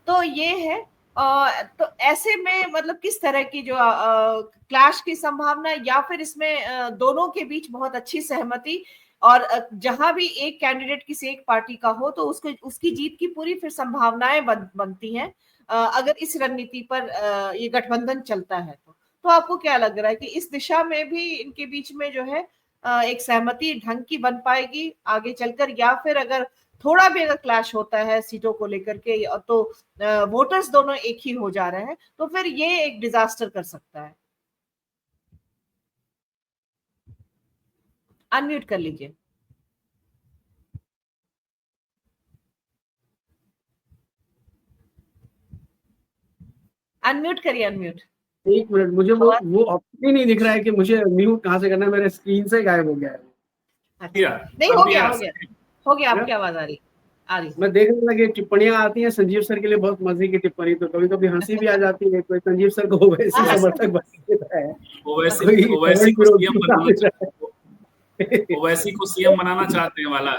तो ये है, तो ऐसे में मतलब किस तरह की जो क्लैश की संभावना, या फिर इसमें दोनों के बीच बहुत अच्छी सहमति, और जहां भी एक कैंडिडेट किसी एक पार्टी का हो तो उसको उसकी जीत की पूरी फिर संभावनाएं बनती हैं, अगर इस रणनीति पर ये गठबंधन चलता है तो आपको क्या लग रहा है कि इस दिशा में भी इनके बीच में जो है एक सहमति ढंग की बन पाएगी आगे चलकर, या फिर अगर थोड़ा भी अगर क्लैश होता है सीटों को लेकर के, तो वोटर्स दोनों एक ही हो जा रहे हैं, तो फिर ये एक डिजास्टर कर सकता है। अनम्यूट कर लीजिए, अनम्यूट करिए, अनम्यूट। एक मिनट, मुझे वो ऑप्शन ही नहीं दिख रहा है कि मुझे म्यूट कहाँ से करना है, मेरे स्क्रीन से गायब हो गया है। नहीं, हो गया, आपकी आवाज आ रही। मैं देख रहा था कि टिप्पणियां आती हैं संजीव सर के लिए बहुत मजे की टिप्पणी, तो कभी कभी हंसी भी आ जाती है, कोई संजीव सर को वैसे समर्थक बना देता है, ओवैसी को सीएम बनाना चाहते हैं वाला।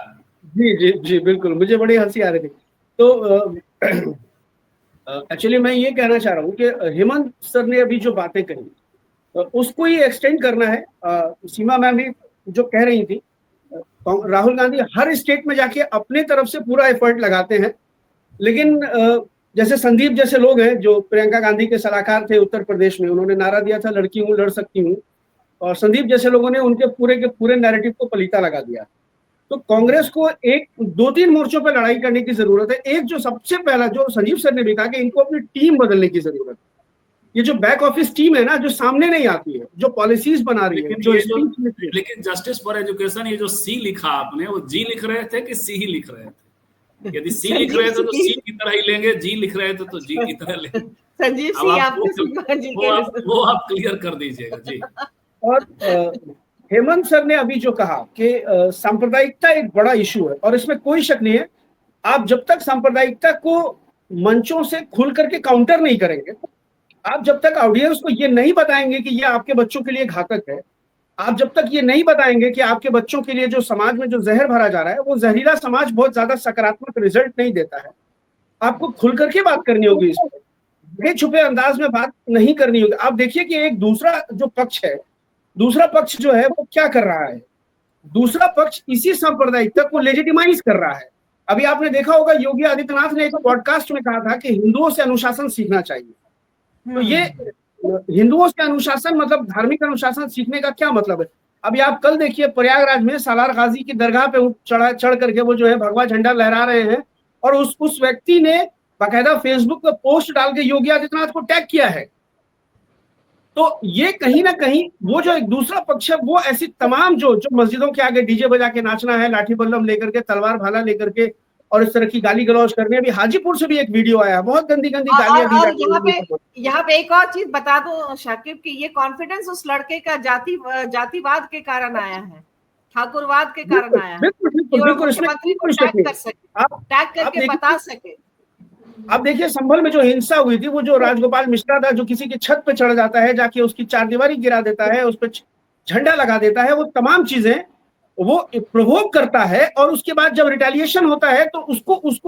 जी जी जी, बिल्कुल, मुझे बड़ी हंसी आ रही थी। तो एक्चुअली मैं ये कहना चाह रहा हूँ कि हेमंत सर ने अभी जो बातें कही उसको ही एक्सटेंड करना है। सीमा मैम भी जो कह रही थी, राहुल गांधी हर स्टेट में जाके अपने तरफ से पूरा एफर्ट लगाते हैं, लेकिन जैसे संदीप जैसे लोग हैं जो प्रियंका गांधी के सलाहकार थे उत्तर प्रदेश में, उन्होंने नारा दिया था लड़की हूँ लड़ सकती हूँ, और संदीप जैसे लोगों ने उनके पूरे के पूरे नैरेटिव को पलीता लगा दिया। तो कांग्रेस को एक 2-3 मोर्चों पर लड़ाई करने की जरूरत है। एक जो सबसे पहला, जो संजीव सर ने भी कहा कि इनको अपनी टीम बदलने की जरूरत है। ये जो बैक ऑफिस टीम है ना, जो सामने नहीं आती है, जो पॉलिसीज बना रही है, लेकिन जस्टिस फॉर एजुकेशन, ये जो सी लिखा आपने, वो जी लिख रहे थे कि सी ही लिख रहे थे? यदि सी लिख रहे थे तो सी की तरह ही लेंगे, जी लिख रहे थे तो जी की तरह लेंगे। संजीव सिंह, वो आप क्लियर कर दीजिएगा जी। और हेमंत सर ने अभी जो कहा कि सांप्रदायिकता एक बड़ा इशू है, और इसमें कोई शक नहीं है, आप जब तक सांप्रदायिकता को मंचों से खुल करके काउंटर नहीं करेंगे, आप जब तक ऑडियंस को ये नहीं बताएंगे कि ये आपके बच्चों के लिए घातक है, आप जब तक ये नहीं बताएंगे कि आपके बच्चों के लिए जो समाज में जो जहर भरा जा रहा है, वो जहरीला समाज बहुत ज्यादा सकारात्मक रिजल्ट नहीं देता है, आपको खुल करके बात करनी होगी, इसमें छुपे अंदाज में बात नहीं करनी होगी। आप देखिए कि एक दूसरा जो पक्ष है, दूसरा पक्ष जो है वो क्या कर रहा है, दूसरा पक्ष इसी सांप्रदायिकता को लेजिटिमाइज कर रहा है। अभी आपने देखा होगा योगी आदित्यनाथ ने एक पॉडकास्ट में कहा था कि हिंदुओं से अनुशासन सीखना चाहिए। तो ये हिंदुओं से अनुशासन मतलब धार्मिक अनुशासन सीखने का क्या मतलब है? अभी आप कल देखिए प्रयागराज में सालार गाजी की दरगाह पे चढ़ करके वो जो है भगवा झंडा लहरा रहे हैं, और उस व्यक्ति ने बाकायदा फेसबुक पर पोस्ट डाल के योगी आदित्यनाथ को टैग किया है। तो ये कहीं ना कहीं वो जो एक दूसरा पक्ष है, वो ऐसी तमाम जो मस्जिदों के आगे डीजे बजा के नाचना है, लाठी बल्लम लेकर के, तलवार भाला लेकर के, और इस तरह की गाली गलौज करने। अभी हाजीपुर से भी एक वीडियो आया, बहुत गंदी गंदी गालियां दी। यहाँ पे एक और चीज बता दो शाकिब कि ये कॉन्फिडेंस उस लड़के का जातिवाद के कारण आया है, ठाकुरवाद के कारण आया है, मुख्यमंत्री को टैग कर सके, टैग करके बता सके। आप देखिए संभल में जो हिंसा हुई थी, वो जो राजगोपाल मिश्रा था, जो किसी की छत पे चढ़ जाता है, जाके उसकी चारदीवारी गिरा देता है, उस पर झंडा लगा देता है, वो तमाम चीजें वो प्रोवोक करता है, और उसके बाद जब रिटेलिएशन होता है तो उसको उस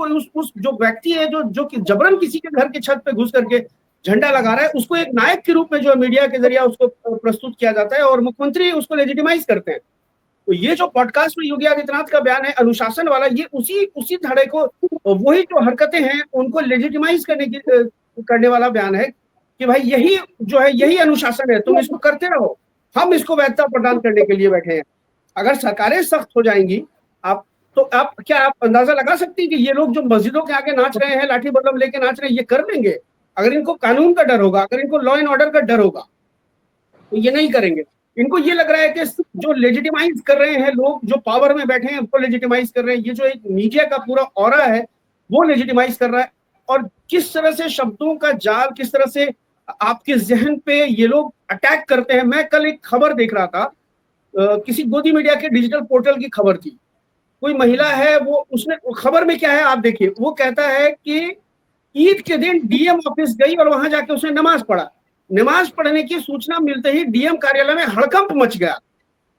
जो व्यक्ति है जो कि जबरन किसी के घर के छत पे घुस करके झंडा लगा रहा है, उसको एक नायक के रूप में जो मीडिया के जरिए उसको प्रस्तुत किया जाता है, और मुख्यमंत्री उसको लेजिटिमाइज करते हैं। तो ये जो पॉडकास्ट में योगी आदित्यनाथ का बयान है अनुशासन वाला, ये उसी धड़े को, वही जो हरकतें हैं उनको लेजिटिमाइज करने वाला बयान है कि भाई यही जो है यही अनुशासन है, तुम इसको करते रहो, हम इसको वैधता प्रदान करने के लिए बैठे हैं। अगर सरकारें सख्त हो जाएंगी आप क्या आप अंदाजा लगा सकती हैं कि ये लोग जो मस्जिदों के आगे नाच रहे हैं, लाठी बल्लम लेके नाच रहे हैं, ये कर लेंगे? अगर इनको कानून का डर होगा, अगर इनको लॉ एंड ऑर्डर का डर होगा, तो ये नहीं करेंगे। इनको ये लग रहा है कि जो लेजिटिमाइज कर रहे हैं लोग, जो पावर में बैठे हैं वो लेजिटिमाइज कर रहे हैं, ये जो एक मीडिया का पूरा ऑरा है वो लेजिटिमाइज कर रहा है। और किस तरह से शब्दों का जाल, किस तरह से आपके जहन पे ये लोग अटैक करते हैं। मैं कल एक खबर देख रहा था, किसी गोदी मीडिया के डिजिटल पोर्टल की खबर थी। कोई महिला है, वो उसने खबर में क्या है आप देखिए, वो कहता है कि ईद के दिन डीएम ऑफिस गई और वहां जाके उसने नमाज पढ़ा। नमाज पढ़ने की सूचना मिलते ही डीएम कार्यालय में हड़कंप मच गया।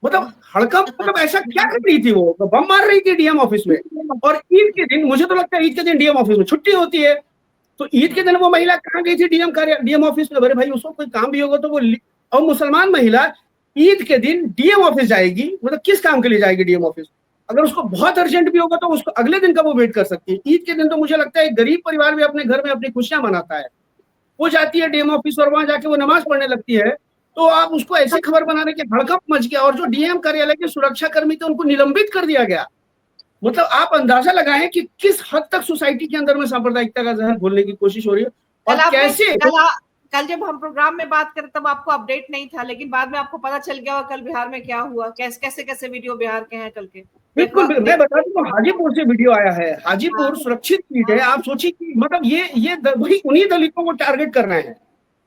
मतलब हड़कंप, मतलब ऐसा क्या कर रही थी वो? बम मार रही थी डीएम ऑफिस में। और ईद के दिन, मुझे तो लगता है ईद के दिन डीएम ऑफिस में छुट्टी होती है, तो ईद के दिन वो महिला कहाँ गई थी? डीएम ऑफिस में। अरे भाई उसको कोई काम भी होगा तो वो, और मुसलमान महिला ईद के दिन डीएम ऑफिस जाएगी, मतलब किस काम के लिए जाएगी डीएम ऑफिस? अगर उसको बहुत अर्जेंट भी होगा तो उसको अगले दिन का वो वेट कर सकती है। ईद के दिन तो मुझे लगता है गरीब परिवार भी अपने घर में अपनी खुशियां मनाता है, वो जाती है डीएम ऑफिस और वहां जाके वो नमाज पढ़ने लगती है, तो आप उसको ऐसी खबर बना रहे कि हड़कंप मच गया। और जो डीएम कार्यालय के सुरक्षा कर्मी थे उनको निलंबित कर दिया गया। मतलब आप अंदाजा लगाएं कि किस हद तक सोसाइटी के अंदर में सांप्रदायिकता का जहर घोलने की कोशिश हो रही है। और कैसे कल जब हम प्रोग्राम में बात करें तब आपको अपडेट नहीं था, लेकिन बाद में आपको पता चल गया होगा कल बिहार में क्या हुआ, कैसे वीडियो बिहार के हैं कल के। बिल्कुल, मैं बता दूं, हाजीपुर से वीडियो आया है। हाजीपुर सुरक्षित सीट है। आप सोचिए कि मतलब ये वही उन्हीं दलितों को टारगेट कर रहे हैं,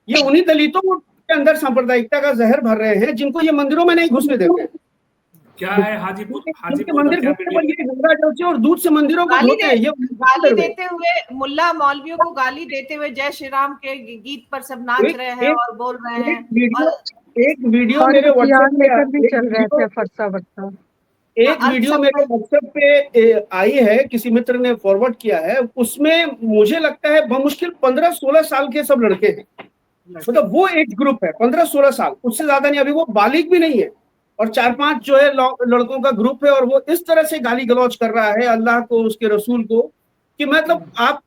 ये उन्हीं दलितों के अंदर सांप्रदायिकता का जहर भर रहे हैं जिनको ये मंदिरों में नहीं घुसने देते। क्या है हाजीपुर मंदिर घुसने पर ये गंगा जल से और दूध से मंदिरों को धोते हैं। ये गाली देते हुए, मुल्ला मौलवियों को गाली देते हुए जय श्री राम के गीत पर सब नाच रहे हैं और बोल रहे हैं। एक वीडियो मेरे व्हाट्सएप पे भी चल रहे थे फरसा वरसा। एक वीडियो मेरे व्हाट्सएप पे आई है, किसी मित्र ने फॉरवर्ड किया है। उसमें मुझे लगता है बमुश्किल 15-16 साल के सब लड़के हैं, मतलब वो एज ग्रुप है 15-16 साल, उससे ज्यादा नहीं। अभी वो बालिग भी नहीं है, और 4-5 जो है लड़कों का ग्रुप है, और वो इस तरह से गाली गलौज कर रहा है अल्लाह को, उसके रसूल को, कि मतलब आप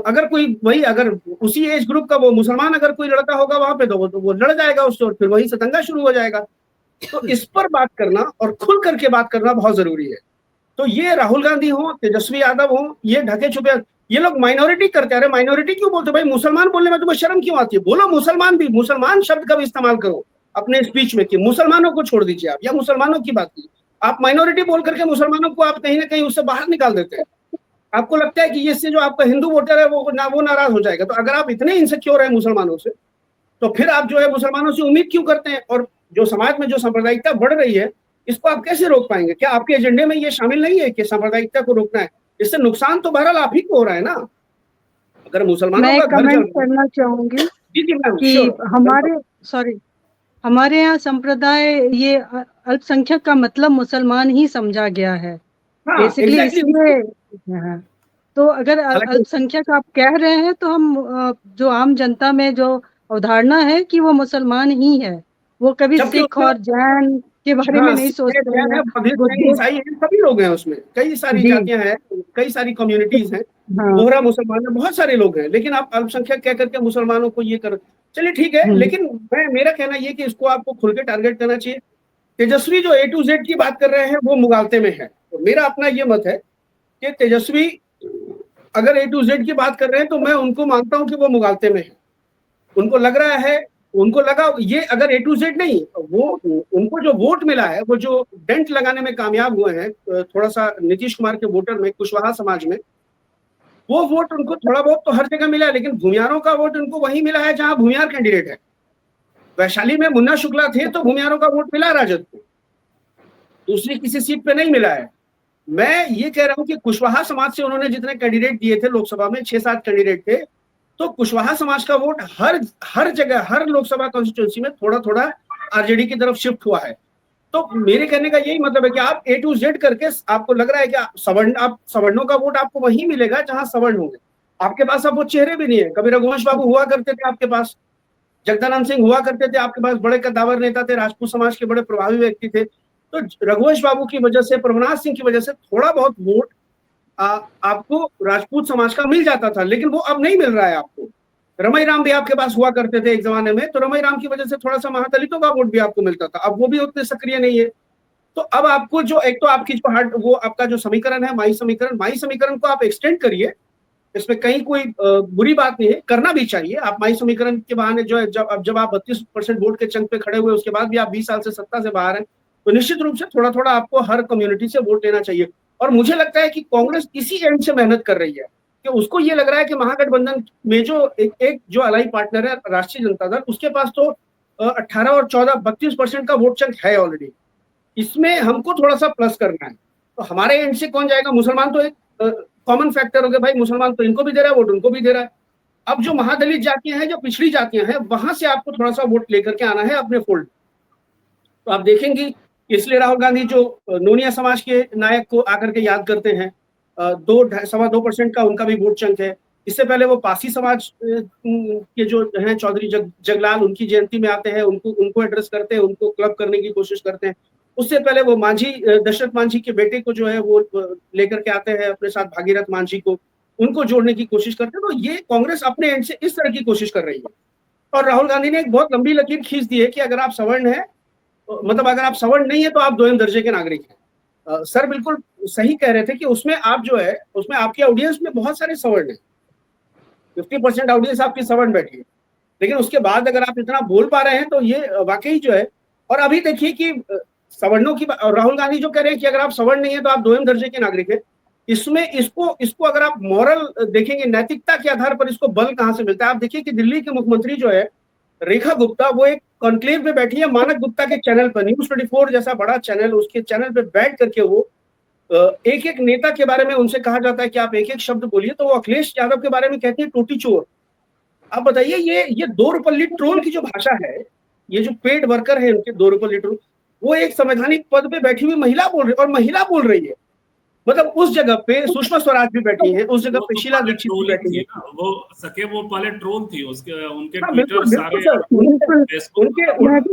अगर कोई वही, अगर उसी एज ग्रुप का वो मुसलमान अगर कोई लड़का होगा वहां पे, तो वो लड़ जाएगा उससे और फिर वही से दंगा शुरू हो जाएगा। तो इस पर बात करना और खुल करके बात करना बहुत जरूरी है। तो ये राहुल गांधी हो, तेजस्वी यादव हो, ये ढके छुपे, ये लोग माइनॉरिटी करते हैं। अरे माइनॉरिटी क्यों बोलते? भाई मुसलमान बोलने में तुम्हें शर्म क्यों आती है? बोलो मुसलमान भी, मुसलमान शब्द का भी इस्तेमाल करो अपने स्पीच में, कि मुसलमानों को छोड़ दीजिए आप, या मुसलमानों की बात कीजिए। आप माइनॉरिटी बोल करके मुसलमानों को आप कहीं ना कहीं उससे बाहर निकाल देते हैं। आपको लगता है कि इससे जो आपका हिंदू वोटर है वो नाराज हो जाएगा। तो अगर आप इतने इनसिक्योर हैं मुसलमानों से, तो फिर आप जो है मुसलमानों से उम्मीद क्यों करते हैं? और जो समाज में जो सांप्रदायिकता बढ़ रही है, इसको आप कैसे रोक पाएंगे? क्या आपके एजेंडे में ये शामिल नहीं है कि सांप्रदायिकता को रोकना है? इससे नुकसान तो बहरहाल आप ही को हो रहा है ना। अगर मुसलमानों का घर कमेंट करना चाहूंगी कि हमारे यहाँ संप्रदाय, ये अल्पसंख्यक का मतलब मुसलमान ही समझा गया है बेसिकली, इसलिए। तो अगर अल्पसंख्यक आप कह रहे हैं, तो हम जो आम जनता में जो अवधारणा है कि वो मुसलमान ही है, वो कभी सिख और जैन के बारे में नहीं सोचते हैं। ईसाई हैं, सभी लोग हैं उसमें, कई सारी जातियां हैं, कई सारी कम्युनिटीज हैं, बोहरा मुसलमान है, बहुत सारे लोग हैं। लेकिन आप अल्पसंख्यक कह करके मुसलमानों को ये कर, चलिए ठीक है, लेकिन मेरा कहना ये कि इसको आपको खुल के टारगेट करना चाहिए। तेजस्वी जो A to Z की बात कर रहे हैं वो मुगालते में है। तो मेरा अपना ये मत है कि तेजस्वी अगर A to Z की बात कर रहे हैं तो मैं उनको मानता हूं कि वो मुगालते में है। उनको लग रहा है, उनको लगा ये अगर A to Z नहीं, वो उनको जो वोट मिला है, वो जो डेंट लगाने में कामयाब हुए हैं थोड़ा सा नीतीश कुमार के वोटर में, कुशवाहा समाज में, वो वोट उनको थोड़ा बहुत तो हर जगह मिला है, लेकिन भूमियारों का वोट उनको वही मिला है जहां भूमियार कैंडिडेट है। वैशाली में मुन्ना शुक्ला थे तो भूमियारों का वोट मिला राजद को, दूसरी किसी सीट पे नहीं मिला है। मैं ये कह रहा हूं कि कुशवाहा समाज से उन्होंने जितने कैंडिडेट दिए थे लोकसभा में, 6-7 कैंडिडेट थे, तो कुशवाहा समाज का वोट हर जगह, हर लोकसभा कॉन्स्टिट्यूंसी में थोड़ा थोड़ा आरजेडी की तरफ शिफ्ट हुआ है। तो मेरे कहने का यही मतलब है कि आप A to Z करके आपको लग रहा है कि आप सवर्णों का वोट आपको वहीं मिलेगा जहां सवर्ण होंगे। आपके पास अब वो चेहरे भी नहीं है। कभी रघुवंश बाबू हुआ करते थे आपके पास, जगदानंद सिंह हुआ करते थे आपके पास, बड़े कद्दावर नेता थे, राजपूत समाज के बड़े प्रभावी व्यक्ति थे। तो रघुवंश बाबू की वजह से, प्रभुनाथ सिंह की वजह से थोड़ा बहुत वोट आपको राजपूत समाज का मिल जाता था, लेकिन वो अब नहीं मिल रहा है आपको। रमई राम भी आपके पास हुआ करते थे एक जमाने में, तो रमई राम की वजह से थोड़ा सा महादलितों का वोट भी आपको मिलता था, अब वो भी उतने सक्रिय नहीं है। तो अब आपको जो एक तो आपकी जो हार्ड वो आपका जो समीकरण है माई समीकरण को आप एक्सटेंड करिए, इसमें कहीं कोई बुरी बात नहीं है, करना भी चाहिए। आप माई समीकरण के बहाने जो है जब आप 32% वोट के चंक पे खड़े हुए, उसके बाद भी आप 20 साल से सत्ता से बाहर हैं, तो निश्चित रूप से थोड़ा थोड़ा आपको हर कम्युनिटी से वोट लेना चाहिए। और मुझे लगता है कि कांग्रेस इसी एंड से मेहनत कर रही है कि उसको ये लग रहा है कि महागठबंधन में जो एक जो अलाई पार्टनर है राष्ट्रीय जनता दल, उसके पास तो 18 और 14 32% का वोट चंक है ऑलरेडी, इसमें हमको थोड़ा सा प्लस करना है। तो हमारे एंड से कौन जाएगा? मुसलमान तो एक कॉमन फैक्टर हो गया भाई, मुसलमान तो इनको भी दे रहा है वोट, उनको भी दे रहा है। अब जो महादलित जातियां हैं, जो पिछड़ी जातियां हैं, वहां से आपको थोड़ा सा वोट लेकर के आना है अपने फोल्ड। तो आप देखेंगे, इसलिए राहुल गांधी जो नोनिया समाज के नायक को आकर के याद करते हैं, 2.25% का उनका भी वोट चंक है। इससे पहले वो पासी समाज के जो हैं चौधरी जगलाल, उनकी जयंती में आते हैं, उनको एड्रेस करते हैं, उनको क्लब करने की कोशिश करते हैं। उससे पहले वो मांझी, दशरथ मांझी के बेटे को जो है वो लेकर के आते हैं अपने साथ, भागीरथ मांझी को, उनको जोड़ने की कोशिश करते हैं। तो ये कांग्रेस अपने एंड से इस तरह की कोशिश कर रही है। और राहुल गांधी ने एक बहुत लंबी लकीर खींच दी है कि अगर आप सवर्ण है, मतलब अगर आप सवर्ण नहीं है तो आप 2 दर्जे के नागरिक हैं। सर बिल्कुल सही कह रहे थे कि उसमें आप जो है, उसमें आपकी ऑडियंस में बहुत सारे सवर्ण है, 50% ऑडियंस आपकी सवर्ण बैठी है, लेकिन उसके बाद अगर आप इतना बोल पा रहे हैं तो ये वाकई जो है। और अभी देखिए कि सवर्णों की, राहुल गांधी जो कह रहे हैं कि अगर आप सवर्ण नहीं है तो आप 2 दर्जे के नागरिक है, इसमें इसको अगर आप मॉरल देखेंगे, नैतिकता के आधार पर इसको बल कहां से मिलता है? आप देखिए कि दिल्ली के मुख्यमंत्री जो है रेखा गुप्ता, वो एक कॉन्क्लेव में बैठी है मानक गुप्ता के चैनल पर, न्यूज 24 जैसा बड़ा चैनल, उसके चैनल पे बैठ करके वो एक एक नेता के बारे में उनसे कहा जाता है कि आप एक एक शब्द बोलिए, तो वो अखिलेश यादव के बारे में कहते हैं टोटी चोर। आप बताइए, ये 2 रुपल्ली ट्रोल की जो भाषा है, ये जो पेड वर्कर है उनके 2 रुपल्ली ट्रोल, वो एक संवैधानिक पद पे बैठी हुई महिला बोल रही है, और महिला बोल रही है। मतलब उस जगह पे सुषमा स्वराज भी बैठी है, उस जगह पे शीला दीक्षित भी बैठी है। वो पहले ट्रोल थी, उसके उनके बिल्कुल सारे उनके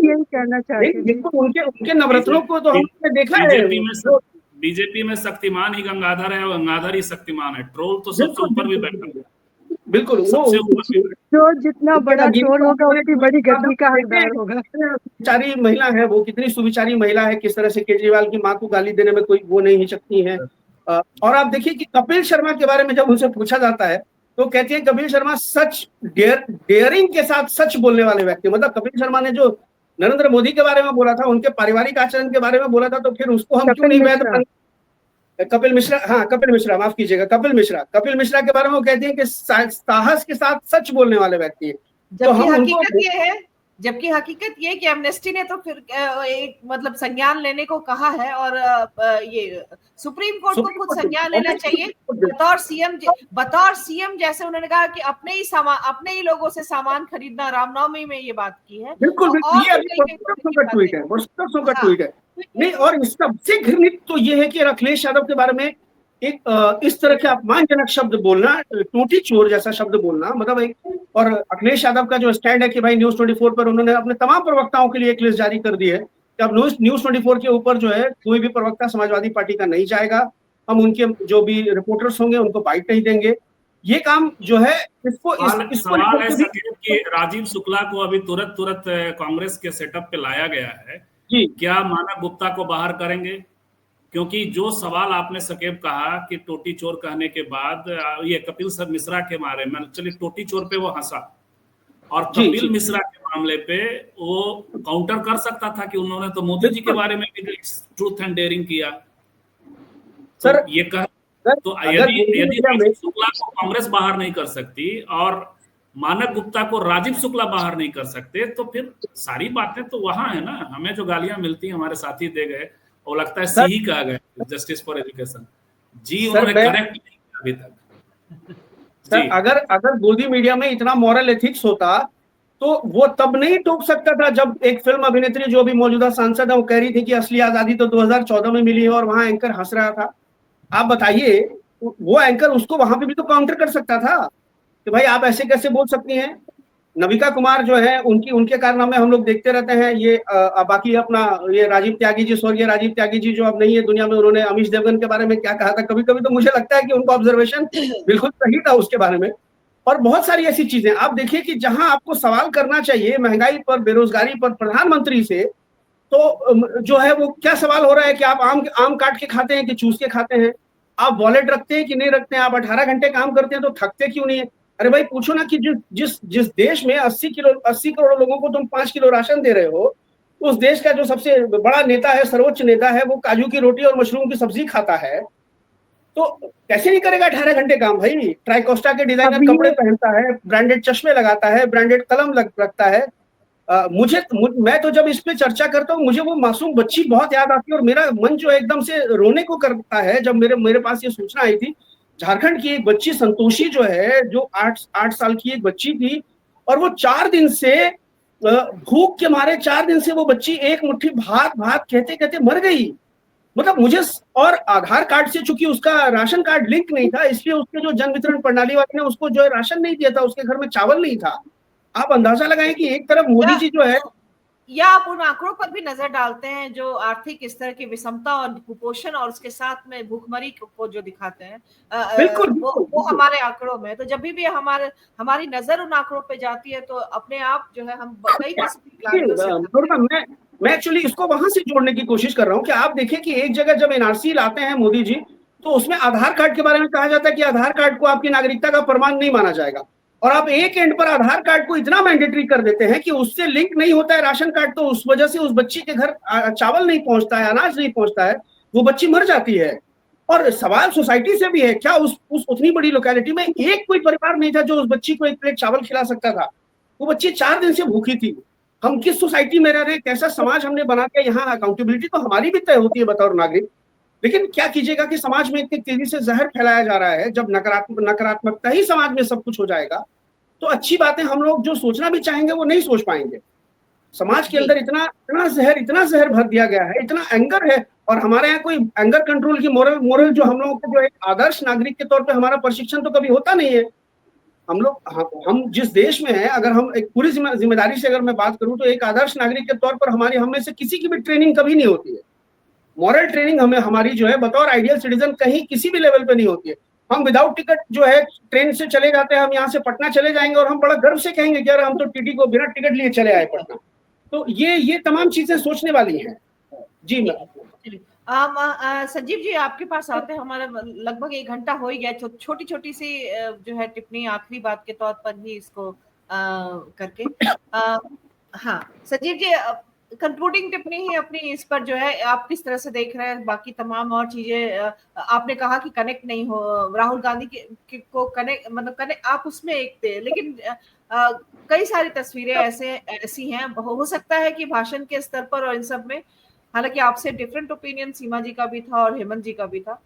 यही कहना चाहती बिल्कुल उनके नवरत्नों को तो हमने देखा है। बीजेपी में शक्तिमान ही गंगाधर है और गंगाधर ही शक्तिमान है, ट्रोल तो सबसे ऊपर भी बैठा है। बिल्कुल, जो जितना बड़ा ट्रोल होगा उतनी बड़ी गद्दी का हकदार होगा। सुविचारी महिला है वो, कितनी सुविचारी महिला है, किस तरह से केजरीवाल की मां को गाली देने में कोई वो नहीं हिचकती है। और आप देखिए कि कपिल शर्मा के बारे में जब उनसे पूछा जाता है तो कहती है कपिल शर्मा सच डेयरिंग के साथ सच बोलने वाले व्यक्ति। मतलब कपिल शर्मा ने जो नरेंद्र मोदी के बारे में बोला था, उनके पारिवारिक आचरण के बारे में बोला था, तो फिर उसको हम क्यों नहीं वैध? कपिल मिश्रा, माफ कीजिएगा, कपिल मिश्रा के बारे में वो कहती है कि साहस के साथ सच बोलने वाले व्यक्ति है। जबकि हकीकत ये कि एमनेस्टी ने तो फिर एक मतलब संज्ञान लेने को कहा है, और ये सुप्रीम कोर्ट को खुद संज्ञान लेना चाहिए बतौर सीएम। जैसे उन्होंने कहा कि अपने ही लोगों से सामान खरीदना, रामनवमी में ये बात की है। बिल्कुल, ट्वीट है नहीं। और सबसे घृणित तो ये है कि अखिलेश यादव के बारे में एक इस तरह के अपमानजनक शब्द बोलना, टोटी चोर जैसा शब्द बोलना, मतलब एक। और अखिलेश यादव का जो स्टैंड है कि भाई न्यूज 24 पर उन्होंने अपने तमाम प्रवक्ताओं के लिए एक लिस्ट जारी कर दी है कि अब न्यूज 24 के ऊपर जो है कोई भी प्रवक्ता समाजवादी पार्टी का नहीं जाएगा, हम उनके जो भी रिपोर्टर्स होंगे उनको बाइट नहीं देंगे। ये काम जो है सवाल है कि राजीव शुक्ला को अभी तुरंत कांग्रेस के सेटअप पे लाया गया है, क्या मानव गुप्ता को बाहर करेंगे? क्योंकि जो सवाल आपने सकेब कहा कि टोटी चोर कहने के बाद, ये कपिल मिश्रा के बारे में, चलिए टोटी चोर पे वो हंसा, और कपिल मिश्रा के मामले पे वो काउंटर कर सकता था कि उन्होंने तो मोदी जी के बारे में भी ट्रूथ एंड डेयरिंग किया। सर तो ये कह तो यदि शुक्ला को कांग्रेस बाहर नहीं कर सकती और मानव गुप्ता को राजीव शुक्ला बाहर नहीं कर सकते, तो फिर सारी बातें तो वहां है ना। हमें जो गालियां मिलती हैं हमारे साथी दे गए, वो लगता है सही कहा गया, जस्टिस फॉर एजुकेशन जी, उन्होंने करेक्ट नहीं किया अभी तक। सर अगर गोदी मीडिया में इतना मॉरल एथिक्स होता तो वो तब नहीं टोक सकता था जब एक फिल्म अभिनेत्री जो भी मौजूदा सांसद है वो कह रही थी कि असली आजादी तो 2014 में मिली है, और वहां एंकर हंस रहा था। आप बताइए, वो एंकर उसको वहां पे भी तो काउंटर कर सकता था कि भाई आप ऐसे कैसे बोल सकती हैं। नविका कुमार जो है उनके कारनामे हम लोग देखते रहते हैं। ये बाकी अपना ये राजीव त्यागी जी, स्वर्गीय राजीव त्यागी जी जो अब नहीं है दुनिया में, उन्होंने अमीश देवगन के बारे में क्या कहा था, कभी कभी तो मुझे लगता है कि उनका ऑब्जर्वेशन बिल्कुल सही था उसके बारे में। और बहुत सारी ऐसी चीजें आप देखिए कि जहां आपको सवाल करना चाहिए महंगाई पर, बेरोजगारी पर प्रधानमंत्री से, तो जो है वो क्या सवाल हो रहा है कि आप आम काट के खाते हैं कि चूस के खाते हैं, आप वॉलेट रखते हैं कि नहीं रखते हैं, आप 18 घंटे काम करते हैं तो थकते क्यों नहीं है। अरे भाई पूछो ना कि जिस देश में 80 करोड़ लोगों को तुम 5 किलो राशन दे रहे हो, उस देश का जो सबसे बड़ा नेता है, सर्वोच्च नेता है, वो काजू की रोटी और मशरूम की सब्जी खाता है, तो कैसे नहीं करेगा 18 घंटे काम भाई। ट्राइकोस्टा के डिजाइनर कपड़े पहनता है, ब्रांडेड चश्मे लगाता है, ब्रांडेड कलम रखता है। मैं तो जब इस पे चर्चा करता हूँ मुझे वो मासूम बच्ची बहुत याद आती है और मेरा मन जो है एकदम से रोने को करता है। जब मेरे पास ये सूचना आई थी, झारखंड की एक बच्ची संतोषी जो है, जो 8 साल की एक बच्ची थी, और वो 4 दिन से भूख के मारे 4 दिन से वो बच्ची एक मुट्ठी भात भात कहते कहते मर गई। मतलब मुझे, और आधार कार्ड से चूंकि उसका राशन कार्ड लिंक नहीं था, इसलिए उसके जो जन वितरण प्रणाली वाले ने उसको जो है राशन नहीं दिया था, उसके घर में चावल नहीं था। आप अंदाजा लगाएं कि एक तरफ मोदी जी जो है, या आप उन आंकड़ों पर भी नजर डालते हैं जो आर्थिक स्तर की विषमता और कुपोषण और उसके साथ में भूखमरी को जो दिखाते हैं, बिल्कुल वो हमारे आंकड़ों में, तो जब भी हमारी नजर उन आंकड़ों पे जाती है तो अपने आप जो है हम कई मैं एक्चुअली इसको वहां से जोड़ने की कोशिश कर रहा हूँ कि आप देखिए कि एक जगह जब एनआरसी लाते हैं मोदी जी, तो उसमें आधार कार्ड के बारे में कहा जाता है कि आधार कार्ड को आपकी नागरिकता का प्रमाण नहीं माना जाएगा, और आप एक एंड पर आधार कार्ड को इतना मैंडेटरी कर देते हैं कि उससे लिंक नहीं होता है राशन कार्ड, तो उस वजह से उस बच्ची के घर चावल नहीं पहुंचता है, अनाज नहीं पहुंचता है, वो बच्ची मर जाती है। और सवाल सोसाइटी से भी है, क्या उस उतनी बड़ी लोकेलिटी में एक कोई परिवार नहीं था जो उस बच्ची को एक प्लेट चावल खिला सकता था? वो बच्ची 4 दिन से भूखी थी। हम किस सोसाइटी में रह रहे हैं, कैसा समाज हमने बना के, यहाँ अकाउंटेबिलिटी तो हमारी भी तय होती है बतौर नागरिक, लेकिन क्या कीजिएगा कि समाज में इतनी तेजी से जहर फैलाया जा रहा है। जब नकारात्मकता ही समाज में सब कुछ हो जाएगा तो अच्छी बातें हम लोग जो सोचना भी चाहेंगे वो नहीं सोच पाएंगे। समाज के अंदर इतना जहर भर दिया गया है, इतना एंगर है, और हमारे यहाँ कोई एंगर कंट्रोल की मोरल जो हम लोगों को जो एक आदर्श नागरिक के तौर पे हमारा प्रशिक्षण तो कभी होता नहीं है। हम जिस देश में हैं, अगर हम एक पूरी जिम्मेदारी से अगर मैं बात करूं तो एक आदर्श नागरिक के तौर पर हम में से किसी की भी ट्रेनिंग कभी नहीं होती है। मॉरल ट्रेनिंग हमारी जो है बतौर आइडियल सिटीजन कहीं किसी भी लेवल पे नहीं होती है। हम विदाउट टिकट जो है ट्रेन से चले जाते हैं, हम यहाँ से पटना चले जाएंगे और हम बड़ा गर्व से कहेंगे कि यार हम तो टीटी को बिना टिकट लिए चले आए पटना। तो ये तमाम चीजें सोचने वाली हैं। जी संजीव जी आपके पास आते हैं, हमारा लगभग 1 घंटा हो ही गया, छोटी छोटी सी जो है टिप्पणी आखिरी बात के तौर पर ही इसको करके हाँ संजीव जी, कंक्लूडिंग टिप्पणी ही अपनी इस पर जो है आप किस तरह से देख रहे हैं बाकी तमाम और चीजें। आपने कहा कि कनेक्ट नहीं हो राहुल गांधी को कनेक्ट, मतलब कनेक्ट आप उसमें एक थे, लेकिन कई सारी तस्वीरें ऐसी हैं, हो सकता है कि भाषण के स्तर पर और इन सब में, हालांकि आपसे डिफरेंट ओपिनियन सीमा जी का भी था और हेमंत जी का भी था,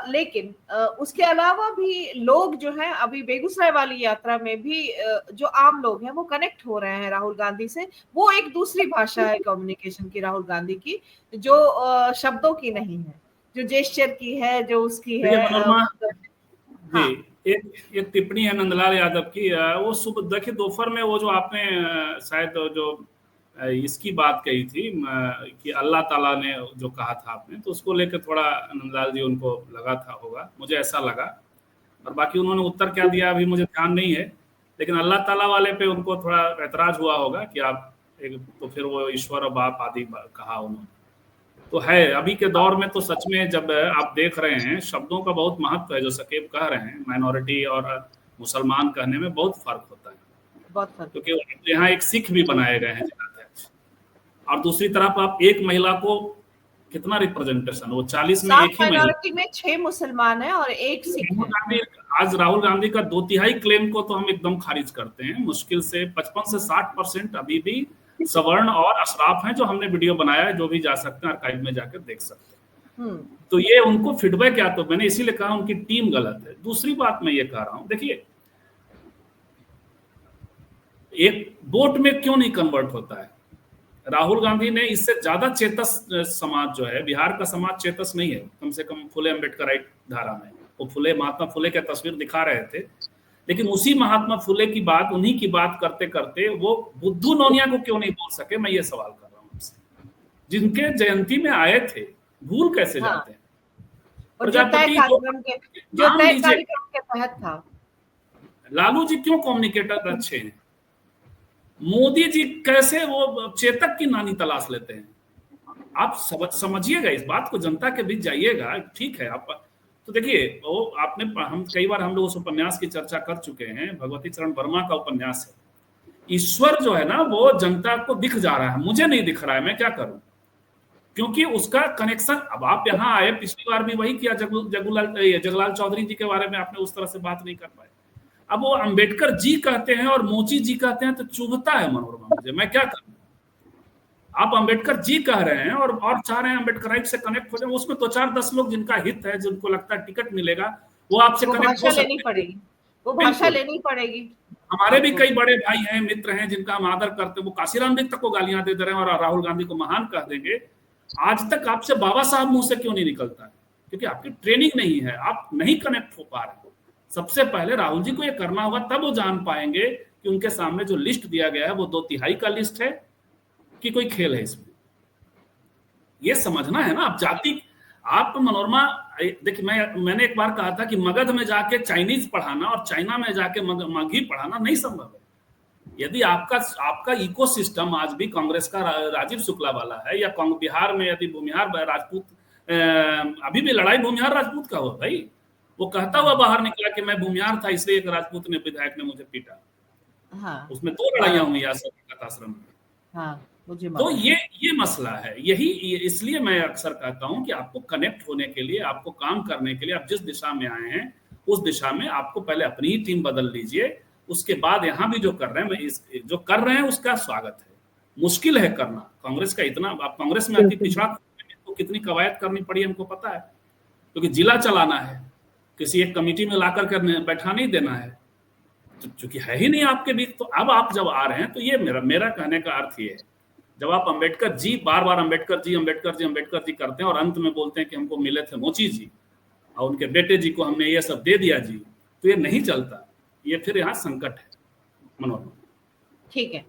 लेकिन उसके अलावा भी लोग जो हैं अभी बेगूसराय वाली यात्रा में भी जो आम लोग हैं वो कनेक्ट हो रहे हैं राहुल गांधी से। वो एक दूसरी भाषा है कम्युनिकेशन की राहुल गांधी की, जो शब्दों की नहीं है, जो जेस्चर की है, जो उसकी है। हाँ। एक टिप्पणी है नंदलाल यादव की, वो सुबह देखिए दोपहर में वो जो आपने शायद जो इसकी बात कही थी कि अल्लाह ताला ने जो कहा था आपने, तो उसको लेकर थोड़ा नंदलाल जी उनको लगा था होगा, मुझे ऐसा लगा, और बाकी उन्होंने उत्तर क्या दिया अभी मुझे ध्यान नहीं है, लेकिन अल्लाह ताला वाले पे उनको थोड़ा ऐतराज हुआ होगा कि आप एक, तो फिर वो ईश्वर और बाप आदि कहा उन्होंने। तो है अभी के दौर में तो सच में जब आप देख रहे हैं शब्दों का बहुत महत्व है, जो सकेब कह रहे हैं, माइनॉरिटी और मुसलमान कहने में बहुत फर्क होता है, क्योंकि यहाँ एक सिख भी बनाए गए हैं और दूसरी तरफ आप एक महिला को कितना रिप्रेजेंटेशन, वो 40 में एक ही महिला में 6 मुसलमान है और एक सिख है। आज राहुल गांधी का 2/3 क्लेम को तो हम एकदम खारिज करते हैं, मुश्किल से 55 से 60% अभी भी सवर्ण और अशराफ हैं, जो हमने वीडियो बनाया है, जो भी जा सकते हैं आर्काइव में जाकर देख सकते हैं। तो ये उनको फीडबैक क्या, तो मैंने इसीलिए कहा उनकी टीम गलत है। दूसरी बात मैं ये कह रहा हूं, देखिए एक वोट में क्यों नहीं कन्वर्ट होता है, राहुल गांधी ने इससे ज्यादा चेतस समाज जो है, बिहार का समाज चेतस नहीं है, कम से कम फुले अम्बेडकराइट धारा में, वो फुले महात्मा फुले की तस्वीर दिखा रहे थे लेकिन उसी महात्मा फुले की बात, उन्हीं की बात करते करते वो बुद्धू नोनिया को क्यों नहीं बोल सके, मैं ये सवाल कर रहा हूँ आपसे। जिनके जयंती में आए थे, भूल कैसे हाँ। जाते हैं? और जो तय प्रजापति नाम लीजिए, कार्यक्रम के तहत था। लालू जी क्यों कम्युनिकेटर अच्छे हैं? मोदी जी कैसे वो चेतक की नानी तलाश लेते हैं? आप समझिएगा इस बात को, जनता के बीच जाइएगा। ठीक है, आप तो देखिए, वो आपने, हम कई बार हम लोग उस उपन्यास की चर्चा कर चुके हैं, भगवती चरण वर्मा का उपन्यास है। ईश्वर जो है ना, वो जनता को दिख जा रहा है, मुझे नहीं दिख रहा है, मैं क्या करूं? क्योंकि उसका कनेक्शन, अब आप यहाँ आए, पिछली बार भी वही किया, जगलाल चौधरी जी के बारे में आपने उस तरह से बात नहीं कर पाए। अब वो अंबेडकर जी कहते हैं और मोची जी कहते हैं, तो चुभता है मनोरमा मुझे, मैं क्या करूं? आप अंबेडकर जी कह रहे हैं और चाह रहे हैं अंबेडकराइट से कनेक्ट हो जाए, उसमें तो 4-10 लोग जिनका हित है, जिनको लगता है टिकट मिलेगा, वो आपसे कनेक्ट हो लेनी पड़ेगी, वो भाषा लेनी पड़ेगी। हमारे भी कई बड़े भाई हैं, मित्र हैं, जिनका हम आदर करते हैं, वो काशीराम जी तक को गालियां दे रहे हैं और राहुल गांधी को महान कह देंगे। आज तक आपसे बाबा साहब मुंह से क्यों नहीं निकलता है? क्योंकि आपकी ट्रेनिंग नहीं है, आप नहीं कनेक्ट हो पा रहे हो। सबसे पहले राहुल जी को ये करना होगा, तब वो जान पाएंगे कि उनके सामने जो लिस्ट दिया गया है वो 2/3 का लिस्ट है कि कोई खेल है इसमें। ये समझना है ना। आप जाति, आप मनोरमा, देखिए, मैंने एक बार कहा था कि मगध में जाके चाइनीज पढ़ाना और चाइना में जाके मगही पढ़ाना नहीं संभव है। यदि आपका इकोसिस्टम आज भी कांग्रेस का राजीव शुक्ला वाला है, या बिहार में यदि भूमिहार राजपूत, अभी भी लड़ाई भूमिहार राजपूत का हुआ भाई। वो कहता हुआ बाहर निकला कि मैं भूमिहार था, इसलिए एक राजपूत ने, विधायक ने मुझे पीटा। हाँ। उसमें 2 लड़ाइयां हुई आश्रम में। हाँ, मुझे तो ये मसला है। यही इसलिए मैं अक्सर कहता हूं कि आपको कनेक्ट होने के लिए, आपको काम करने के लिए, आप जिस दिशा में आए हैं उस दिशा में आपको पहले अपनी ही टीम बदल लीजिए। उसके बाद यहाँ भी जो कर रहे हैं, जो कर रहे हैं उसका स्वागत है। मुश्किल है करना कांग्रेस का इतना। आप कांग्रेस में अति पिछड़ा तो कितनी कवायद करनी पड़ी हमको पता है, क्योंकि जिला चलाना है, किसी एक कमेटी में ला करके बैठा नहीं देना है, तो चूंकि है ही नहीं आपके बीच। तो अब आप जब आ रहे हैं, तो ये मेरा कहने का अर्थ ये है, जब आप अंबेडकर जी बार बार अंबेडकर जी करते हैं और अंत में बोलते हैं कि हमको मिले थे मोची जी और उनके बेटे जी को हमने ये सब दे दिया जी, तो ये नहीं चलता। ये फिर यहाँ संकट है मनोरमा। ठीक है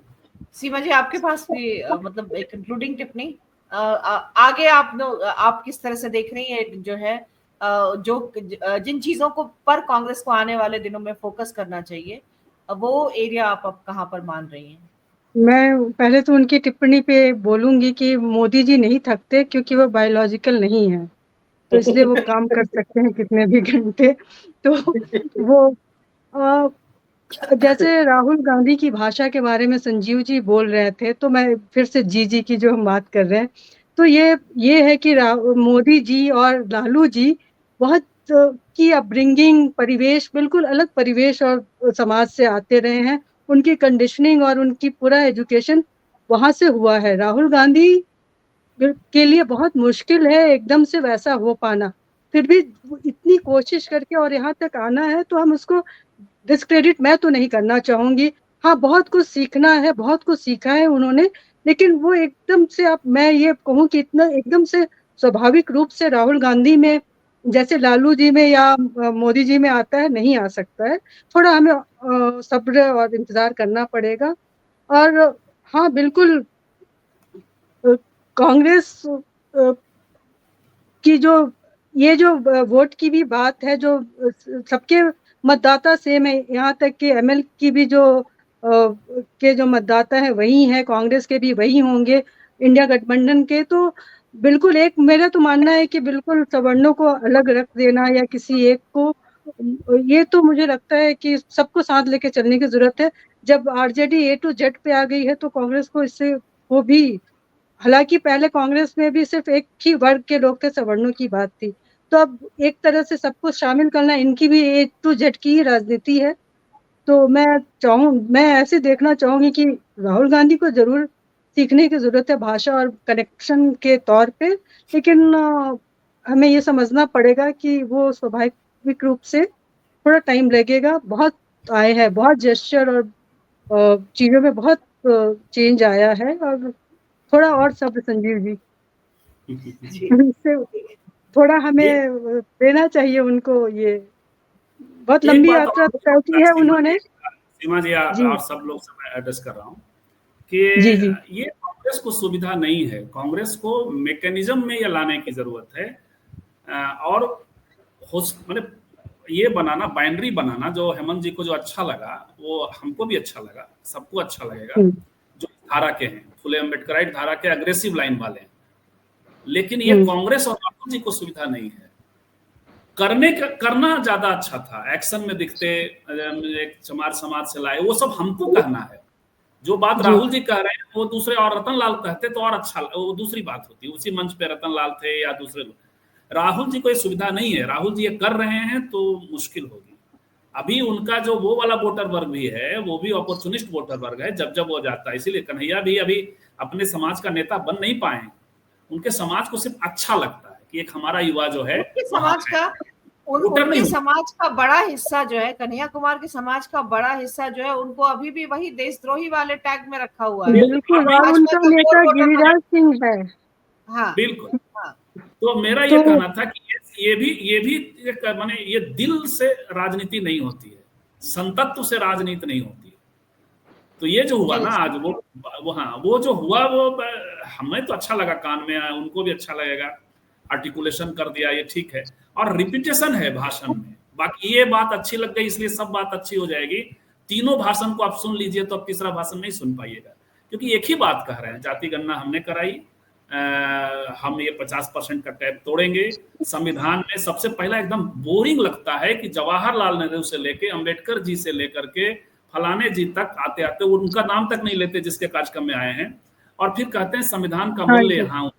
सीमा जी, आपके पास भी मतलब एक कंक्लूडिंग टिप्पणी आगे आप किस तरह से देख रही है, जो है जिन चीजों को पर कांग्रेस को आने वाले दिनों में फोकस करना चाहिए, वो एरिया आप कहाँ पर मान रही हैं? मैं पहले तो उनकी टिप्पणी पे बोलूंगी कि मोदी जी नहीं थकते, क्योंकि वो बायोलॉजिकल नहीं है, तो इसलिए वो काम कर सकते हैं कितने भी घंटे। तो वो जैसे राहुल गांधी की भाषा के बारे में संजीव जी बोल रहे थे, तो मैं फिर से जी की जो हम बात कर रहे हैं, तो ये है कि मोदी जी और लालू जी बहुत की अपब्रिंगिंग, परिवेश बिल्कुल अलग परिवेश और समाज से आते रहे हैं। उनकी कंडीशनिंग और उनकी पूरा एजुकेशन वहां से हुआ है। राहुल गांधी के लिए बहुत मुश्किल है एकदम से वैसा हो पाना, फिर भी इतनी कोशिश करके और यहाँ तक आना है, तो हम उसको डिस्क्रेडिट मैं तो नहीं करना चाहूंगी। हाँ, बहुत कुछ सीखना है, बहुत कुछ सीखा है उन्होंने, लेकिन वो एकदम से, अब मैं ये कहूँ कि इतना एकदम से स्वाभाविक रूप से राहुल गांधी में जैसे लालू जी में या मोदी जी में आता है, नहीं आ सकता है। थोड़ा हमें सब्र और इंतजार करना पड़ेगा। और हाँ, बिल्कुल कांग्रेस की जो ये जो वोट की भी बात है, जो सबके मतदाता सेम है, यहाँ तक कि एमएल की भी के जो मतदाता है वही है, कांग्रेस के भी वही होंगे, इंडिया गठबंधन के। तो बिल्कुल एक मेरा तो मानना है कि बिल्कुल सवर्णों को अलग रख देना या किसी एक को, ये तो मुझे लगता है कि सबको साथ लेके चलने की जरूरत है। जब आरजेडी A to Z पे आ गई है, तो कांग्रेस को इससे वो भी, हालांकि पहले कांग्रेस में भी सिर्फ एक ही वर्ग के लोग थे, सवर्णों की बात थी, तो अब एक तरह से सबको शामिल करना, इनकी भी A to Z की ही राजनीति है। तो मैं ऐसे देखना चाहूंगी कि राहुल गांधी को जरूर सीखने की जरूरत है भाषा और कनेक्शन के तौर पे, लेकिन हमें ये समझना पड़ेगा कि वो स्वाभाविक रूप से थोड़ा टाइम लगेगा। बहुत आए हैं, बहुत जेस्चर और चीजों में बहुत चेंज आया है, और थोड़ा और सब्र संजीव जी इससे थोड़ा हमें देना चाहिए उनको ये बहुत एक लंबी बात यात्रा और तय की है उन्होंने। सीमा जी जी और सब लोग से मैं एड्रेस कर रहा हूँ कि जी जी ये कांग्रेस को सुविधा नहीं है, कांग्रेस को मैकेनिज्म में ये लाने की जरूरत है। और मतलब ये बनाना, बाइनरी बनाना, जो हेमंत जी को जो अच्छा लगा वो हमको भी अच्छा लगा, सबको अच्छा लगेगा हम्म जो धारा के हैं, फुले अम्बेडकराइट धारा के अग्रेसिव लाइन वाले हैं। लेकिन ये हम्म कांग्रेस और राहुल जी को सुविधा नहीं है। करना ज्यादा अच्छा था, एक्शन में दिखते, एक चमार समाज से लाए, वो सब हमको कहना है। जो बात जी राहुल जी कह रहे हैं वो दूसरे और रतन लाल कहते तो और अच्छा, वो दूसरी बात होती। उसी मंच पे रतन लाल थे या दूसरे लोग। राहुल जी को ये सुविधा नहीं है, राहुल जी ये कर रहे हैं तो मुश्किल होगी। अभी उनका जो वो वाला वोटर वर्ग भी है वो भी अपॉर्चुनिस्ट वोटर वर्ग है, जब जब वो जाता है। इसीलिए कन्हैया भी अभी अपने समाज का नेता बन नहीं पाए। उनके समाज को सिर्फ अच्छा लगता है कि एक हमारा युवा जो है उनके वहां समाज का वोटर नहीं उनके हुआ। समाज का बड़ा हिस्सा जो है, कन्हैया कुमार के समाज का बड़ा हिस्सा जो है, उनको अभी भी वही देशद्रोही वाले टैग में रखा हुआ है। बिल्कुल। अभी और भाजपा उनका का कोर नेता वोटर गिरिराज सिंह है। हाँ बिल्कुल। हाँ तो मेरा ये तो कहना था कि ये भी एक माने ये दिल से राजनीति नहीं होती है, संतत्व से राजनीति नहीं होती है। तो ये जो हुआ जी ना आज वो हाँ, वो जो हुआ वो हमें तो अच्छा लगा, कान में आया, उनको भी अच्छा लगेगा। आर्टिकुलेशन कर दिया, ये ठीक है। और रिपीटेशन है भाषण में, बाकी ये बात अच्छी लग गई इसलिए सब बात अच्छी हो जाएगी। तीनों भाषण को आप सुन लीजिए तो आप तीसरा भाषण नहीं सुन पाइएगा, क्योंकि एक ही बात कह रहे हैं, जाति गणना हमने कराई, हम ये 50% का टैब तोड़ेंगे। संविधान में सबसे पहला एकदम बोरिंग लगता है कि जवाहरलाल नेहरू से लेके अंबेडकर जी से लेकर के फलाने जी तक आते आते उनका नाम तक नहीं लेते जिसके कार्यक्रम में आए हैं, और फिर कहते हैं संविधान का हाँ मूल्य जी यहाँ।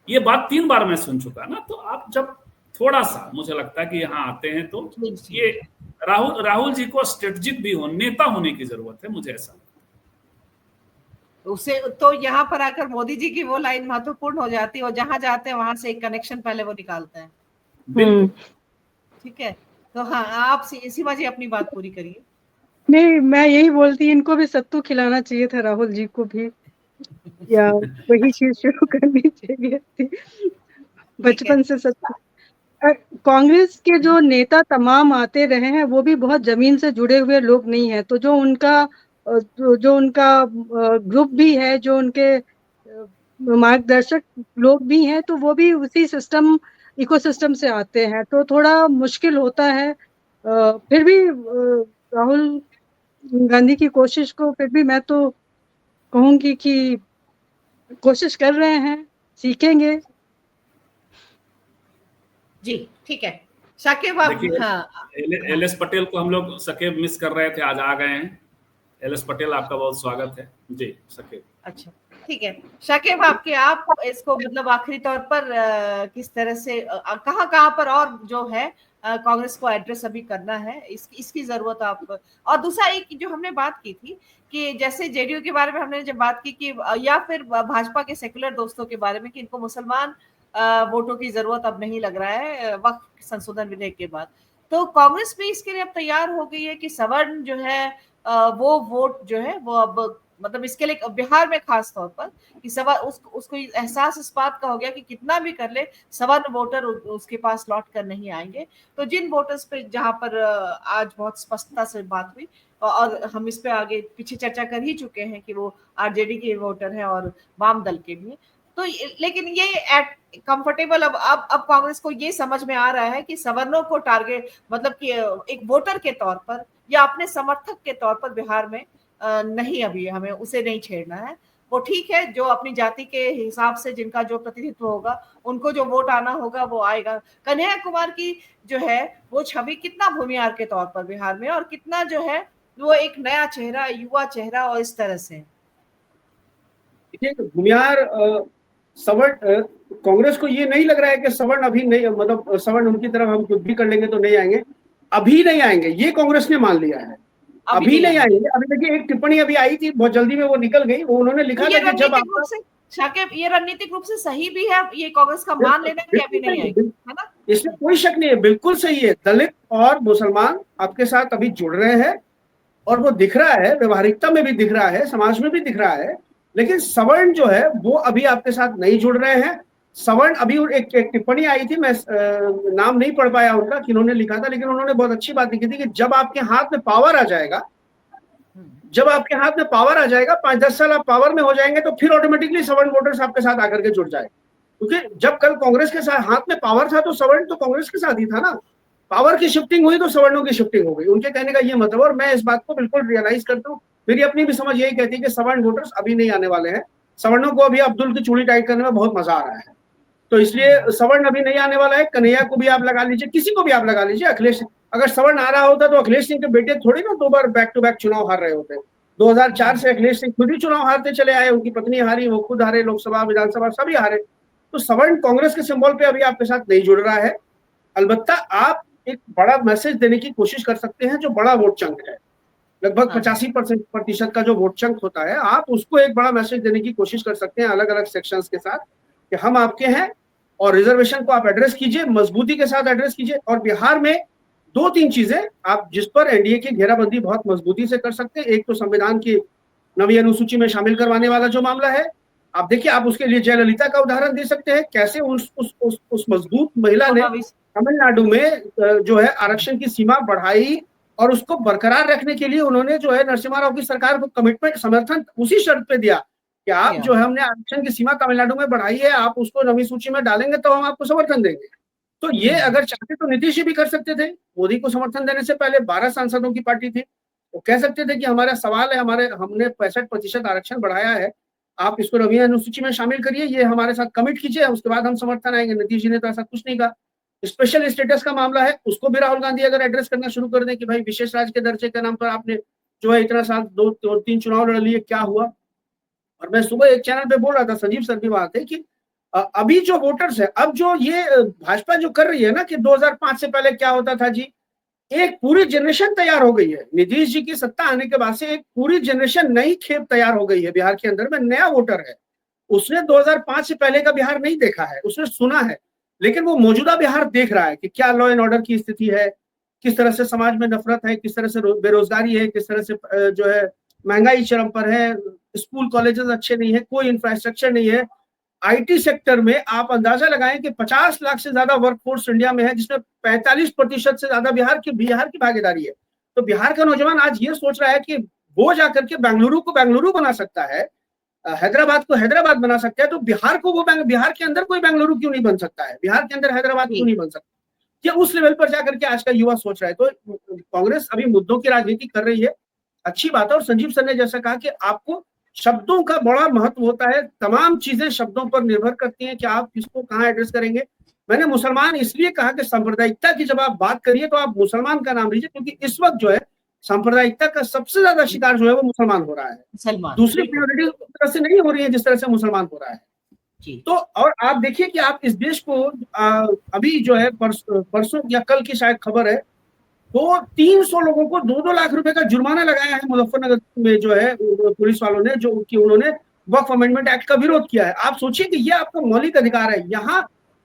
ये बात 3 बार मैं सुन चुका ना। तो आप जब थोड़ा सा मुझे लगता है कि यहाँ आते हैं तो जी जी। ये राहुल जी को स्ट्रेटेजिक भी हो, नेता होने की जरूरत है, मुझे ऐसा लगता है। उसे तो यहाँ पर आकर मोदी जी की वो लाइन महत्वपूर्ण हो जाती है, और जहां जाते हैं वहां से एक कनेक्शन पहले वो निकालते हैं। बिल्कुल। ठीक है, तो हाँ आप सीमा जी अपनी बात पूरी करिए। नहीं, मैं यही बोलती, इनको भी सत्तू खिलाना चाहिए था, राहुल जी को भी, या वही चीज शुरू करनी चाहिए थी ठीक है। बचपन से सत्तू। कांग्रेस के जो नेता तमाम आते रहे हैं वो भी बहुत जमीन से जुड़े हुए लोग नहीं है। तो जो उनका ग्रुप भी है, जो उनके मार्गदर्शक लोग भी हैं, तो वो भी उसी इकोसिस्टम से आते हैं, तो थोड़ा मुश्किल होता है। फिर भी राहुल गांधी की कोशिश को फिर भी मैं तो कहूंगी कि कोशिश कर रहे हैं, सीखेंगे। जी ठीक है, शाकिब आप। देखिए, हाँ एल.एस. पटेल को हम लोग सकेब मिस कर रहे थे, आज आ गए हैं। एल.एस. पटेल आपका बहुत स्वागत है जी। सकेब अच्छा ठीक है, शाकिब आपके आप इसको मतलब आखिरी तौर पर किस तरह से कहाँ कहाँ पर और जो है कांग्रेस को एड्रेस अभी करना है, इसकी जरूरत आप। और दूसरा एक जो हमने बात की थी कि जैसे जेडीयू के बारे में हमने जब बात की कि या फिर भाजपा के सेकुलर दोस्तों के बारे में कि इनको मुसलमान वोटों की जरूरत अब नहीं लग रहा है वक्त संशोधन विधेयक के बाद, तो कांग्रेस भी इसके लिए अब तैयार हो गई है कि सवर्ण जो है वो वोट जो है वो अब मतलब इसके लिए बिहार में खास तौर पर कि उसको एहसास इस बात का हो गया कि कितना भी कर ले सवर्ण वोटर उसके पास लौट कर नहीं आएंगे। तो जिन वोटर्स पे जहां पर आज बहुत स्पष्टता से बात हुई, और हम इस पे आगे पीछे चर्चा कर ही चुके हैं कि वो आरजेडी के वोटर हैं और वाम दल के भी। तो लेकिन ये कंफर्टेबल अब कांग्रेस को ये समझ में आ रहा है कि सवर्णों को टारगेट मतलब कि एक वोटर के तौर पर या अपने समर्थक के तौर पर बिहार में नहीं, अभी हमें उसे नहीं छेड़ना है। वो ठीक है, जो अपनी जाति के हिसाब से जिनका जो प्रतिनिधित्व होगा उनको जो वोट आना होगा वो आएगा। कन्हैया कुमार की जो है वो छवि कितना भूमिहार के तौर पर बिहार में, और कितना जो है वो एक नया चेहरा, युवा चेहरा, और इस तरह से भूमिहार सवर्ण कांग्रेस को ये नहीं लग रहा है कि सवर्ण अभी नहीं, मतलब सवर्ण उनकी तरफ हम कुछ भी कर लेंगे तो नहीं आएंगे, अभी नहीं आएंगे, ये कांग्रेस ने मान लिया है। अभी नहीं आएंगे। अभी देखिए एक टिप्पणी अभी आई थी, बहुत जल्दी में वो निकल गई, वो उन्होंने लिखा था कि जब आपका शाकिब ये रणनीतिक रूप से सही भी है, ये कांग्रेस का मान लेना कि अभी नहीं आएगी, है ना? इसमें कोई शक नहीं है, बिल्कुल सही है। दलित और मुसलमान आपके साथ अभी जुड़ रहे हैं और वो दिख रहा है, व्यवहारिकता में भी दिख रहा है, समाज में भी दिख रहा है। लेकिन सवर्ण जो है वो अभी आपके साथ नहीं जुड़ रहे हैं। सवर्ण अभी एक टिप्पणी आई थी, मैं नाम नहीं पढ़ पाया उनका कि उन्होंने लिखा था, लेकिन उन्होंने बहुत अच्छी बात लिखी थी कि जब आपके हाथ में पावर आ जाएगा, जब आपके हाथ में पावर आ जाएगा, 5-10 साल आप पावर में हो जाएंगे, तो फिर ऑटोमेटिकली सवर्ण वोटर्स आपके साथ आकर के जुड़ जाए। क्योंकि जब कल कांग्रेस के साथ हाथ में पावर था तो सवर्ण तो कांग्रेस के साथ ही था ना, पावर की शिफ्टिंग हुई तो सवर्णों की शिफ्टिंग हो गई। उनके कहने का ये मतलब, और मैं इस बात को बिल्कुल रियलाइज करता हूँ, मेरी अपनी भी समझ यही कहती है कि सवर्ण वोटर्स अभी नहीं आने वाले हैं। सवर्णों को अभी अब्दुल की चूड़ी टाइट करने में बहुत मजा आ रहा है, तो इसलिए सवर्ण अभी नहीं आने वाला है। कन्हैया को भी आप लगा लीजिए, किसी को भी आप लगा लीजिए। अखिलेश, अगर सवर्ण आ रहा होता तो अखिलेश सिंह के बेटे थोड़ी ना 2 बार बैक टू बैक चुनाव हार रहे होते। 2004 से अखिलेश सिंह खुद ही चुनाव हारते चले आए, उनकी पत्नी हारी, वो खुद हारे, लोकसभा विधानसभा सभी हारे। तो सवर्ण कांग्रेस के सिंबल पे अभी आपके साथ नहीं जुड़ रहा है। अलबत्ता आप एक बड़ा मैसेज देने की कोशिश कर सकते हैं, जो बड़ा वोट चंक है, लगभग 85% का जो वोट चंक होता है, आप उसको एक बड़ा मैसेज देने की कोशिश कर सकते हैं अलग अलग सेक्शंस के साथ कि हम आपके हैं, और रिजर्वेशन को आप एड्रेस कीजिए, मजबूती के साथ एड्रेस कीजिए। और बिहार में 2-3 चीजें आप जिस पर एनडीए की घेराबंदी बहुत मजबूती से कर सकते हैं। एक तो संविधान की नवी अनुसूची में शामिल करवाने वाला जो मामला है, आप देखिए, आप उसके लिए जयललिता का उदाहरण दे सकते हैं, कैसे उस मजबूत महिला ने तमिलनाडु में जो है आरक्षण की सीमा बढ़ाई, और उसको बरकरार रखने के लिए उन्होंने जो है नरसिम्हा राव की सरकार को कमिटमेंट, समर्थन उसी शर्त पे दिया कि आप जो है, हमने आरक्षण की सीमा तमिलनाडु में बढ़ाई है, आप उसको नवी सूची में डालेंगे तो हम आपको समर्थन देंगे। तो ये अगर चाहते तो नीतीश जी भी कर सकते थे। मोदी को समर्थन देने से पहले 12 सांसदों की पार्टी थी, वो कह सकते थे कि हमारा सवाल है, हमने 65% आरक्षण बढ़ाया है, आप इसको नवी अनुसूची में शामिल करिए, ये हमारे साथ कमिट कीजिए, उसके बाद हम समर्थन आएंगे। नीतीश जी ने तो ऐसा कुछ नहीं कहा। स्पेशल स्टेटस का मामला है, उसको भी राहुल गांधी अगर एड्रेस करना शुरू कर दें कि भाई विशेष राज्य के दर्जे के नाम पर आपने जो है इतना साल 2-3 चुनाव लड़ लिए, क्या हुआ। और मैं सुबह एक चैनल पे बोल रहा था, संजीव सर की बात है कि अभी जो वोटर्स है, अब जो ये भाजपा जो कर रही है ना कि 2005 से पहले क्या होता था जी, एक पूरी जनरेशन तैयार हो गई है। नीतीश जी की सत्ता आने के बाद से एक पूरी जनरेशन, नई खेप तैयार हो गई है बिहार के अंदर में। नया वोटर है, उसने 2005 से पहले का बिहार नहीं देखा है, उसने सुना है, लेकिन वो मौजूदा बिहार देख रहा है कि क्या लॉ एंड ऑर्डर की स्थिति है, किस तरह से समाज में नफरत है, किस तरह से बेरोजगारी है, किस तरह से जो है महंगाई चरम पर है, स्कूल कॉलेजेस अच्छे नहीं है, कोई इंफ्रास्ट्रक्चर नहीं है। आईटी सेक्टर में आप अंदाजा लगाएं कि 50 लाख से ज्यादा वर्कफोर्स इंडिया में है, जिसमें 45% से ज्यादा बिहार की भागीदारी है। तो बिहार का नौजवान आज ये सोच रहा है कि वो जाकर के बेंगलुरु को बेंगलुरु बना सकता है, हैदराबाद को हैदराबाद बना सकता है, तो बिहार को वो बिहार के अंदर कोई बेंगलुरु क्यों नहीं बन सकता है, बिहार के अंदर हैदराबाद क्यों नहीं बन सकता। ये उस लेवल पर जाकर के आज का युवा सोच रहा है। तो कांग्रेस अभी मुद्दों की राजनीति कर रही है, अच्छी बात है। और संजीव सर ने जैसा कहा कि आपको शब्दों का बड़ा महत्व होता है, तमाम चीजें शब्दों पर निर्भर करती हैं कि आप किसको कहाँ एड्रेस करेंगे। मैंने मुसलमान इसलिए कहा कि सांप्रदायिकता की जब आप बात करिए तो आप मुसलमान का नाम लीजिए, क्योंकि इस वक्त जो है सांप्रदायिकता का सबसे ज्यादा शिकार जो है वो मुसलमान हो रहा है, दूसरी प्रायोरिटी उस तरह से नहीं हो रही है जिस तरह से मुसलमान हो रहा है। तो और आप देखिए कि आप इस देश को अभी जो है परसों या कल की शायद खबर है, तो 300 लोगों को 2-2 लाख रुपए का जुर्माना लगाया है मुजफ्फरनगर में जो है पुलिस वालों ने, जो कि उन्होंने वक्फ अमेंडमेंट एक्ट का विरोध किया है। आप सोचिए कि ये आपका मौलिक अधिकार है,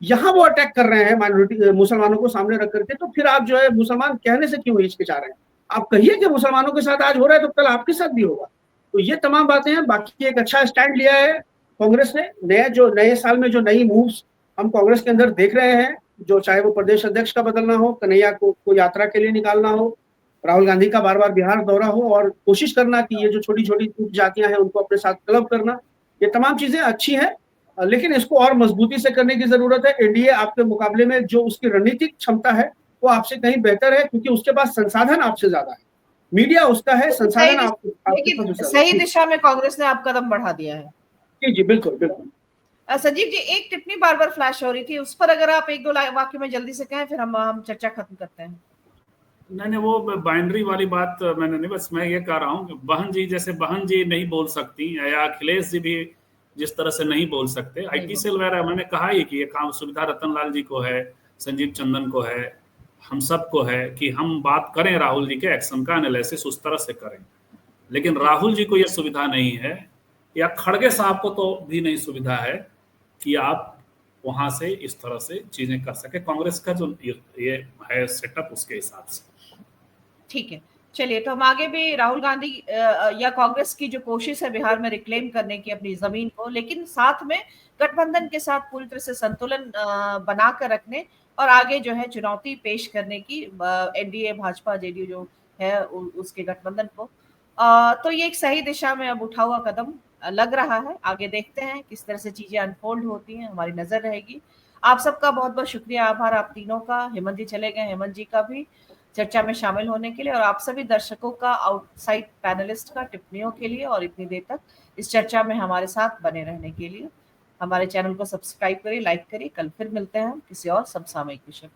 यहाँ वो अटैक कर रहे हैं माइनॉरिटी मुसलमानों को सामने रख करके। तो फिर आप जो है मुसलमान कहने से क्यों हिचकिचा रहे हैं। आप कहिए कि मुसलमानों के साथ आज हो रहा है तो कल आपके साथ भी होगा। तो ये तमाम बातें हैं। बाकी एक अच्छा स्टैंड लिया है कांग्रेस ने, नए साल में जो नई मूव्स हम कांग्रेस के अंदर देख रहे हैं, जो चाहे वो प्रदेश अध्यक्ष का बदलना हो, कन्हैया को यात्रा के लिए निकालना हो, राहुल गांधी का बार बार बिहार दौरा हो, और कोशिश करना कि ये जो छोटी छोटी जातियां हैं उनको अपने साथ क्लब करना, ये तमाम चीजें अच्छी हैं, लेकिन इसको और मजबूती से करने की जरूरत है। एनडीए आपके मुकाबले में जो उसकी रणनीतिक क्षमता है वो आपसे कहीं बेहतर है, क्योंकि उसके पास संसाधन आपसे ज्यादा है, मीडिया उसका है, संसाधन आपके सही दिशा में कांग्रेस ने आप कदम बढ़ा दिया है। जी बिल्कुल बिल्कुल। संजीव जी, एक टिप्पणी बार बार फ्लैश हो रही थी, उस पर अगर आप 1-2 वाक्य में जल्दी से कहें, फिर हम चर्चा खत्म करते हैं। नहीं, वो बाइंड्री वाली बात मैंने नहीं, बस मैं ये कह रहा हूँ कि बहन जी जैसे बहन जी नहीं बोल सकती, या अखिलेश जी भी जिस तरह से नहीं बोल सकते, आईटी सेल वगैरह मैंने कहा ही कि ये काम सुविधा रतन लाल जी को है, संजीव चंदन को है, हम सबको है कि हम बात करें राहुल जी के एक्शन का एनालिसिस उस तरह से करें। लेकिन राहुल जी को यह सुविधा नहीं है, या खड़गे साहब को तो भी नहीं सुविधा है कि आप वहां से इस तरह से चीजें कर सके। कांग्रेस का जो ये है सेटअप उसके हिसाब से। ठीक है, चलिए, तो हम आगे भी राहुल गांधी या कांग्रेस की जो कोशिश है बिहार में रिक्लेम करने की अपनी जमीन को, लेकिन साथ में गठबंधन के साथ पूरी तरह से संतुलन बनाकर रखने और आगे जो है चुनौती पेश करने की एनडीए भाजपा जेडीयू जो है उसके गठबंधन को, तो ये एक सही दिशा में अब उठा हुआ कदम लग रहा है। आगे देखते हैं किस तरह से चीजें अनफोल्ड होती हैं, हमारी नजर रहेगी। आप सबका बहुत बहुत शुक्रिया, आभार आप तीनों का। हेमंत जी चले गए, हेमंत जी का भी चर्चा में शामिल होने के लिए, और आप सभी दर्शकों का, आउटसाइड पैनलिस्ट का टिप्पणियों के लिए और इतनी देर तक इस चर्चा में हमारे साथ बने रहने के लिए। हमारे चैनल को सब्सक्राइब करिए, लाइक करिए। कल फिर मिलते हैं हम किसी और समसामयिक विषय पर।